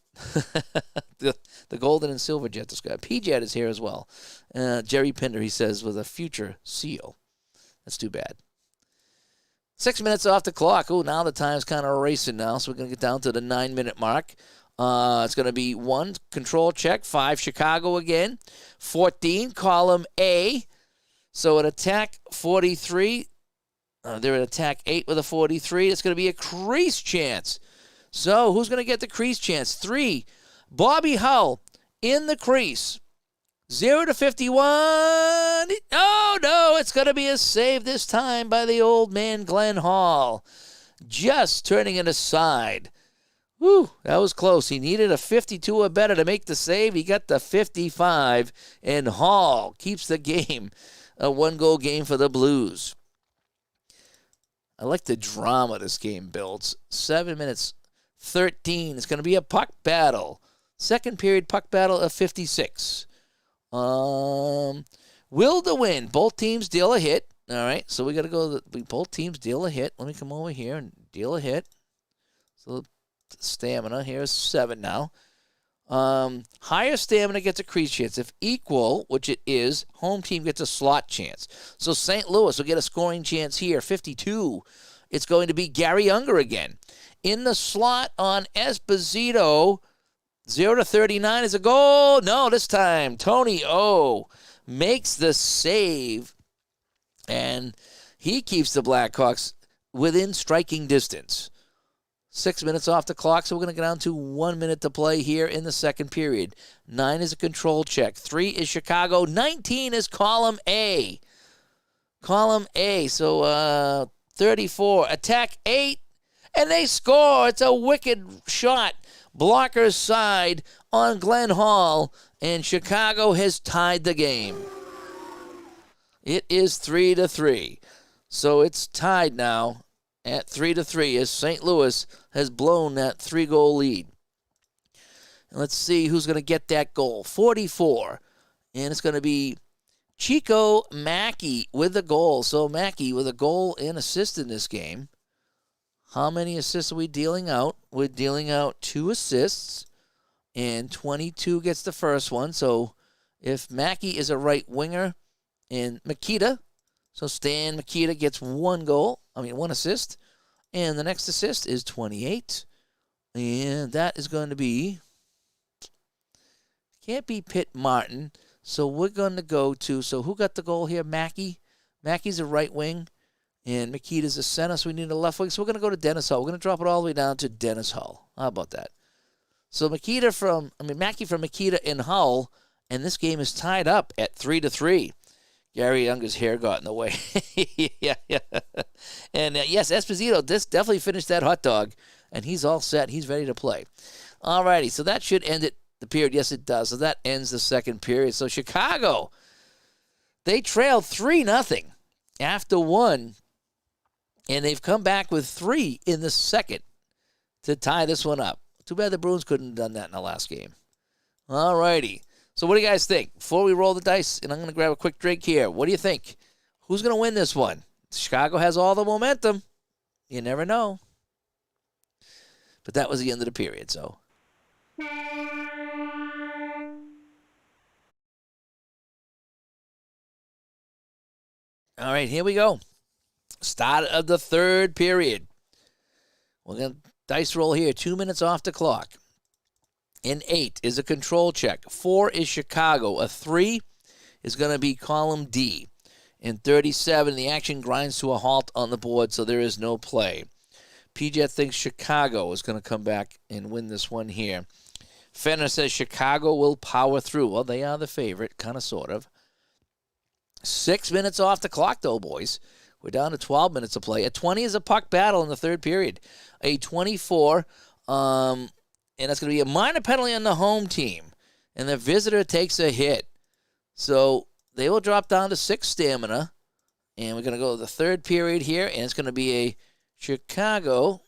the Golden and Silver Jets have scored. P-Jet is here as well. Jerry Pinder, he says, with a future seal. That's too bad. 6 minutes off the clock. Oh, now the time's kind of racing now, so we're going to get down to the 9-minute mark. It's going to be 1, control check. 5, Chicago again. 14, column A. So at attack 43, they're at attack 8 with a 43. It's going to be a crease chance. So who's going to get the crease chance? 3, Bobby Hull in the crease. 0-51. Oh, no, it's going to be a save this time by the old man Glenn Hall. Just turning it aside. Whew, that was close. He needed a 52 or better to make the save. He got the 55, and Hall keeps the game. A 1-goal game for the Blues. I like the drama this game builds. 7 minutes 13. It's going to be a puck battle. Second period puck battle of 56. Will to win. Both teams deal a hit. All right, so we got to go. Both teams deal a hit. Let me come over here and deal a hit. So stamina here is 7 now. Higher stamina gets a crease chance. If equal, which it is, home team gets a slot chance. So St. Louis will get a scoring chance here. 52. It's going to be Gary Unger again. In the slot on Esposito, 0-39 is a goal. No, this time Tony O makes the save, and he keeps the Blackhawks within striking distance. 6 minutes off the clock, so we're going to go down to 1 minute to play here in the second period. 9 is a control check. 3 is Chicago. 19 is column A. Column A, so 34. Attack 8, and they score. It's a wicked shot. Blocker's side on Glenn Hall, and Chicago has tied the game. It is 3-3. So it's tied now at 3-3 as St. Louis has blown that 3-goal lead. And let's see who's going to get that goal. 44. And it's going to be Chico Mackey with the goal. So Mackey with a goal and assist in this game. How many assists are we dealing out? We're dealing out 2 assists. And 22 gets the first one. So if Mackey is a right winger and Mikita, so Stan Mikita gets 1 assist. And the next assist is 28. And that is going to be, can't be Pitt Martin. So we're going to go to, so who got the goal here? Mackey. Mackey's a right wing. And Mikita's a center, so we need a left wing. So we're going to go to Dennis Hull. We're going to drop it all the way down to Dennis Hull. How about that? So Mackey from Mikita and Hull. And this game is tied up at 3-3. Gary Younger's hair got in the way. yeah. And yes, Esposito definitely finished that hot dog, and he's all set. He's ready to play. All righty, so that should end the period. Yes, it does. So that ends the second period. So Chicago, they trailed 3-0 after 1, and they've come back with 3 in the second to tie this one up. Too bad the Bruins couldn't have done that in the last game. All righty. So what do you guys think? Before we roll the dice, and I'm going to grab a quick drink here, what do you think? Who's going to win this one? Chicago has all the momentum. You never know. But that was the end of the period, so. All right, here we go. Start of the third period. We're going to dice roll here. 2 minutes off the clock. An 8 is a control check. 4 is Chicago. A 3 is going to be column D. In 37, the action grinds to a halt on the board, so there is no play. PJ thinks Chicago is going to come back and win this one here. Fenner says Chicago will power through. Well, they are the favorite, kind of, sort of. 6 minutes off the clock, though, boys. We're down to 12 minutes to play. A 20 is a puck battle in the third period. A 24, and that's going to be a minor penalty on the home team. And the visitor takes a hit. So they will drop down to 6 stamina. And we're going to go to the third period here. And it's going to be a Chicago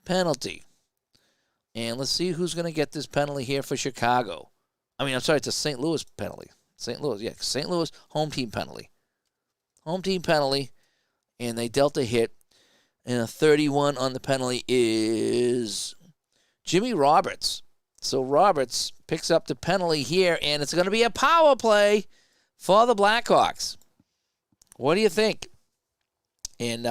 penalty. And let's see who's going to get this penalty here for Chicago. It's a St. Louis penalty. St. Louis home team penalty. Home team penalty. And they dealt a hit. And a 31 on the penalty is Jimmy Roberts. So Roberts picks up the penalty here, and it's going to be a power play for the Blackhawks. What do you think? And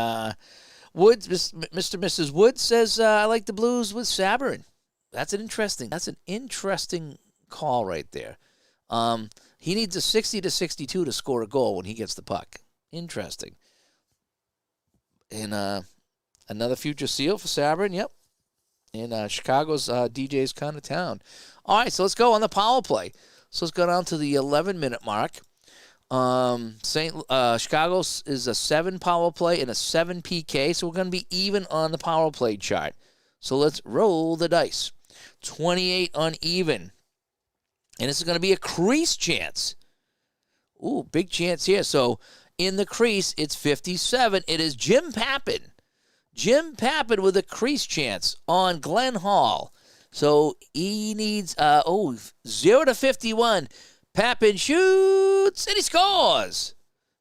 Woods, Mr. and Mrs. Woods says, I like the Blues with Sabourin. That's an interesting call right there. He needs a 60-62 to score a goal when he gets the puck. Interesting. And another future seal for Sabourin, yep. And Chicago's DJ's kind of town. All right, so let's go on the power play. So let's go down to the 11-minute mark. Chicago is a 7 power play and a 7 PK, so we're going to be even on the power play chart. So let's roll the dice. 28 on even. And this is going to be a crease chance. Ooh, big chance here. So in the crease, it's 57. It is Jim Pappen. Jim Pappen with a crease chance on Glenn Hall. So he needs 0-51. Pappen shoots and he scores.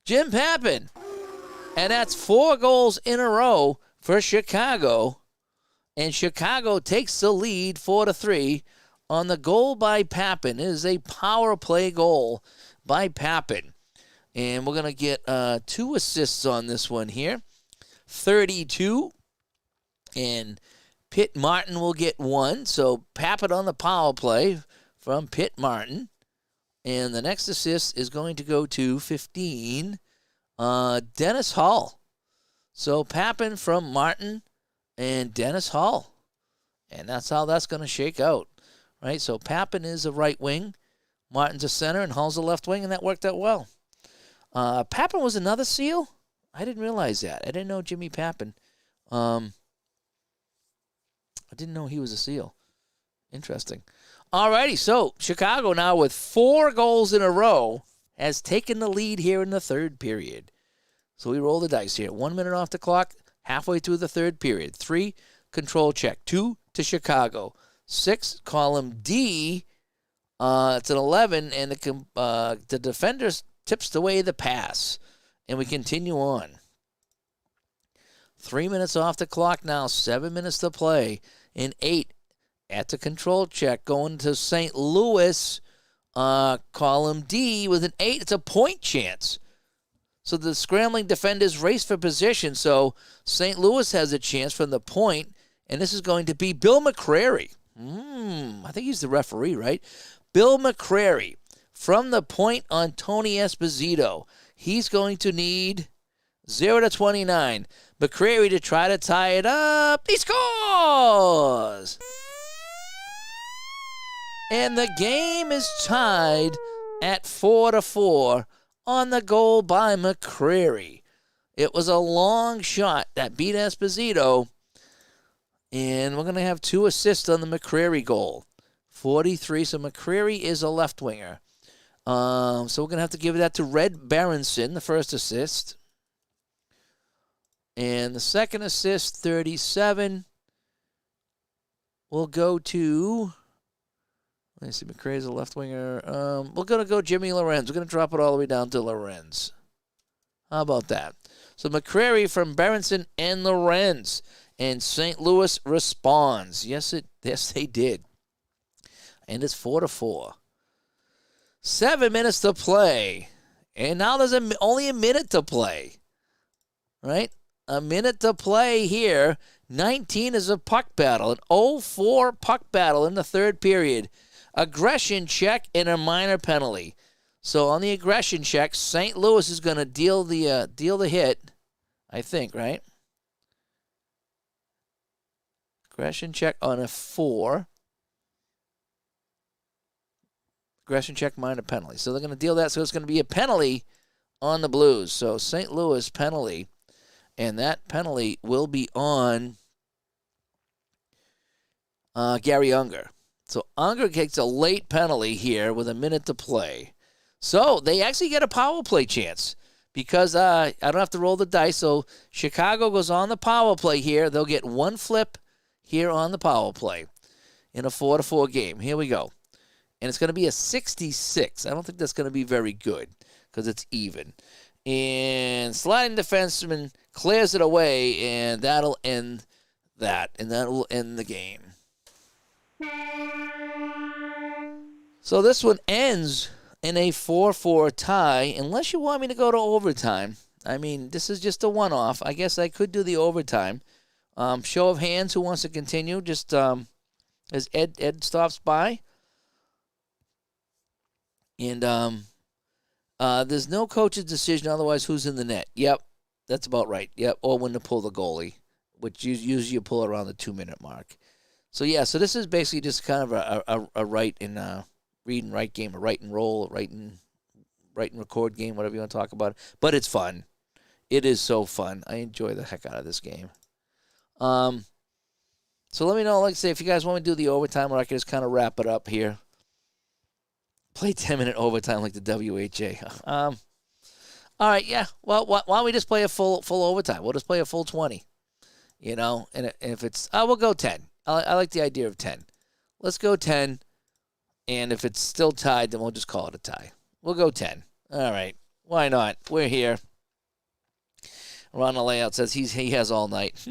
Jim Pappen. And that's 4 goals in a row for Chicago. And Chicago takes the lead 4-3 on the goal by Pappen. It is a power play goal by Pappen. And we're going to get 2 assists on this one here. 32, and Pitt Martin will get 1. So Pappen on the power play from Pitt Martin. And the next assist is going to go to 15, Dennis Hull. So Pappen from Martin and Dennis Hull. And that's how that's going to shake out, right? So Pappen is a right wing, Martin's a center, and Hull's a left wing, and that worked out well. Pappen was another SEAL? I didn't realize that. I didn't know Jimmy Pappen. I didn't know he was a SEAL. Interesting. Alrighty, so Chicago now with 4 goals in a row has taken the lead here in the third period. So we roll the dice here. 1 minute off the clock, halfway through the third period. 3, control check. 2 to Chicago. 6, column D. It's an 11, and the defender tips away the pass. And we continue on. 3 minutes off the clock now. 7 minutes to play. In 8, at the control check, going to St. Louis, column D with an 8. It's a point chance. So the scrambling defenders race for position. So St. Louis has a chance from the point, and this is going to be Bill McCrary. I think he's the referee, right? Bill McCrary from the point on Tony Esposito. He's going to need 0 to 29. McCrary to try to tie it up. He scores! And the game is tied at 4 to 4 on the goal by McCrary. It was a long shot that beat Esposito. And we're going to have 2 assists on the McCrary goal. 43, so McCrary is a left winger. So we're going to have to give that to Red Berenson, the first assist. And the second assist, 37, will go to... Let me see, McCrary's a left winger. We're going to go Jimmy Lorenz. We're going to drop it all the way down to Lorenz. How about that? So McCrary from Berenson and Lorenz. And St. Louis responds. Yes, they did. And it's 4 to 4. 7 minutes to play. And now there's only a minute to play. Right? A minute to play here. 19 is a puck battle. An 0-4 puck battle in the third period. Aggression check and a minor penalty. So on the aggression check, St. Louis is going to deal the hit, I think, right? Aggression check on a 4. Aggression check, minor penalty. So they're going to deal that. So it's going to be a penalty on the Blues. So St. Louis penalty, and that penalty will be on Gary Unger. So Unger takes a late penalty here with a minute to play. So they actually get a power play chance because I don't have to roll the dice. So Chicago goes on the power play here. They'll get 1 flip here on the power play in a 4 to 4 game. Here we go. And it's going to be a 66. I don't think that's going to be very good because it's even. And sliding defenseman clears it away, and that'll end that. And that will end the game. So this one ends in a 4-4 tie, unless you want me to go to overtime. I mean, this is just a one-off. I guess I could do the overtime. Show of hands, who wants to continue? Just as Ed stops by. And there's no coach's decision, otherwise who's in the net. Yep, that's about right. Yep, or when to pull the goalie, which usually you pull around the 2-minute mark. So, yeah, so this is basically just kind of a write and read and write game, a write and roll, a write and record game, whatever you want to talk about. But it's fun. It is so fun. I enjoy the heck out of this game. So let me know, like I say, if you guys want me to do the overtime, or I can just kind of wrap it up here. Play 10-minute overtime like the WHA. All right, yeah. Well, why don't we just play a full overtime? We'll just play a full 20. You know, and if it's, we'll go 10. I like the idea of 10. Let's go 10. And if it's still tied, then we'll just call it a tie. We'll go 10. All right. Why not? We're here. Ron the Layout says he has all night.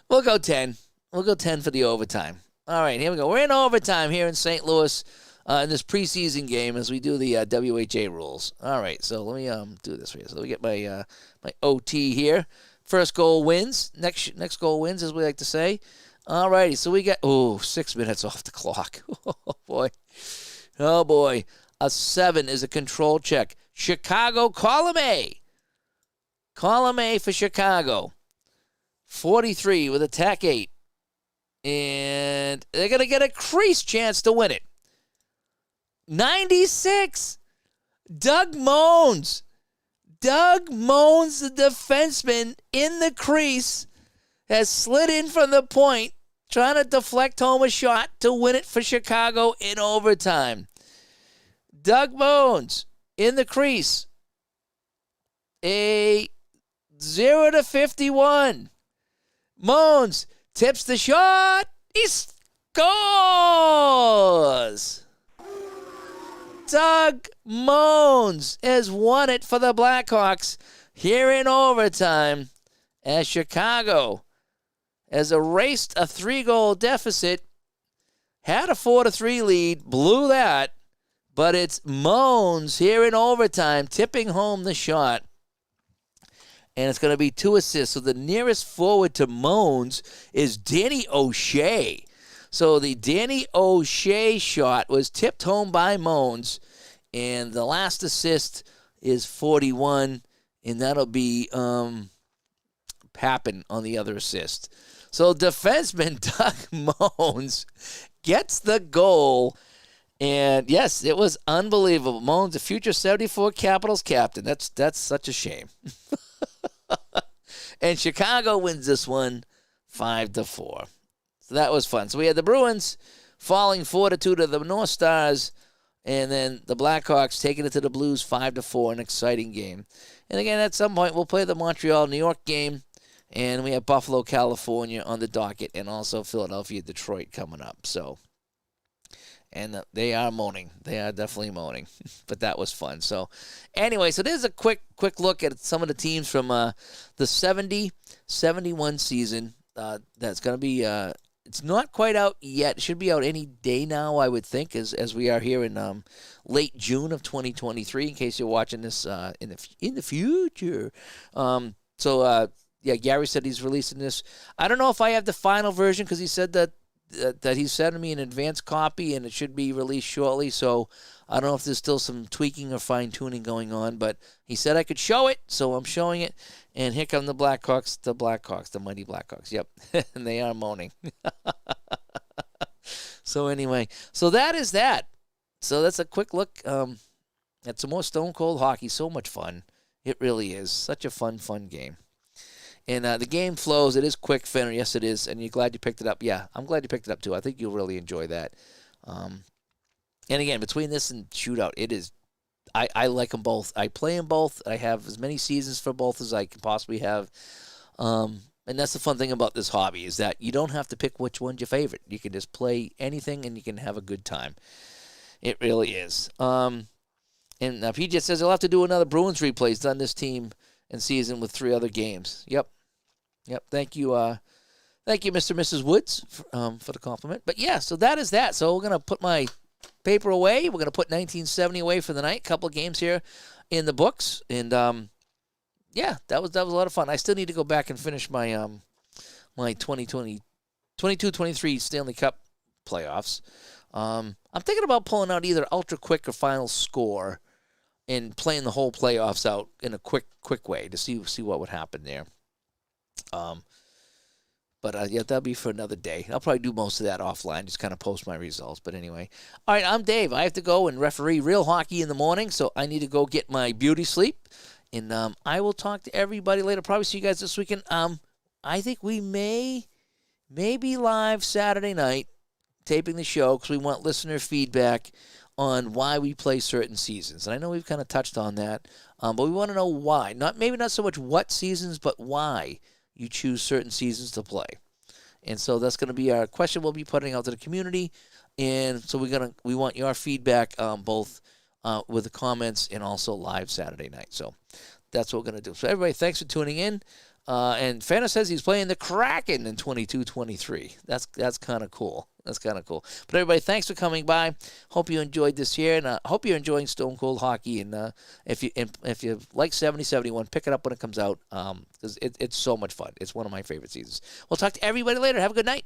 We'll go 10. We'll go 10 for the overtime. All right, here we go. We're in overtime here in St. Louis in this preseason game as we do the WHA rules. All right, so let me do this for you. So we get my my OT here. First goal wins. Next goal wins, as we like to say. All righty, so we got 6 minutes off the clock. Oh boy, a 7 is a control check. Chicago, column A. Column A for Chicago. 43 with attack 8. And they're going to get a crease chance to win it. 96. Doug Moans. Doug Moans, the defenseman in the crease, has slid in from the point, trying to deflect home a shot to win it for Chicago in overtime. Doug Moans in the crease. A 0-51. Moans tips the shot. He scores. Doug Moans has won it for the Blackhawks here in overtime as Chicago has erased a 3-goal deficit, had a 4-3 lead, blew that, but it's Moans here in overtime tipping home the shot. And it's going to be 2 assists. So the nearest forward to Moans is Danny O'Shea. So the Danny O'Shea shot was tipped home by Moans. And the last assist is 41. And that'll be Pappen on the other assist. So defenseman Doug Moans gets the goal. And, yes, it was unbelievable. Moans, a future 74 Capitals captain. That's such a shame. And Chicago wins this one 5-4. So that was fun. So we had the Bruins falling 4-2 to the North Stars, and then the Blackhawks taking it to the Blues 5-4, an exciting game. And again, at some point, we'll play the Montreal-New York game, and we have Buffalo, California on the docket, and also Philadelphia, Detroit coming up. So, and they are moaning. They are definitely moaning. But that was fun. So, anyway, so there's a quick look at some of the teams from the 70-71 season. That's going to be it's not quite out yet. It should be out any day now, I would think, as we are here in late June of 2023, in case you're watching this in the future. Yeah, Gary said he's releasing this. I don't know if I have the final version because he said that he's sending me an advance copy and it should be released shortly. So I don't know if there's still some tweaking or fine-tuning going on, but he said I could show it, so I'm showing it. And here come the Blackhawks, the mighty Blackhawks. Yep, and they are moaning. So anyway, so that is that. So that's a quick look at some more Stone Cold hockey. So much fun. It really is. Such a fun game. And the game flows. It is quick, Fenner. Yes, it is. And you're glad you picked it up. Yeah, I'm glad you picked it up, too. I think you'll really enjoy that. And again, between this and Shootout, it is. I like them both. I play them both. I have as many seasons for both as I can possibly have. And that's the fun thing about this hobby is that you don't have to pick which one's your favorite. You can just play anything and you can have a good time. It really is. And PJ says he'll have to do another Bruins replay. He's done this team and season with 3 other games. Yep. Thank you, Mr. and Mrs. Woods, for the compliment. But yeah, so that is that. So we're gonna put my paper away. We're gonna put 1970 away for the night. Couple of games here in the books, and yeah, that was a lot of fun. I still need to go back and finish my my 22-23 Stanley Cup playoffs. I'm thinking about pulling out either Ultra Quick or Final Score and playing the whole playoffs out in a quick way to see what would happen there. But yeah, that'll be for another day. I'll probably do most of that offline, just kind of post my results. But anyway, all right, I'm Dave. I have to go and referee real hockey in the morning, so I need to go get my beauty sleep. And I will talk to everybody later. Probably see you guys this weekend. I think we may be live Saturday night taping the show because we want listener feedback on why we play certain seasons. And I know we've kind of touched on that, but we want to know why. Maybe not so much what seasons, but why you choose certain seasons to play. And so that's going to be our question we'll be putting out to the community. And so we want your feedback both with the comments and also live Saturday night. So that's what we're going to do. So everybody, thanks for tuning in. And Fana says he's playing the Kraken in 22-23. That's kind of cool. That's kind of cool. But everybody, thanks for coming by. Hope you enjoyed this year, and hope you're enjoying Stone Cold Hockey. And if you like 70-71, pick it up when it comes out because it's so much fun. It's one of my favorite seasons. We'll talk to everybody later. Have a good night.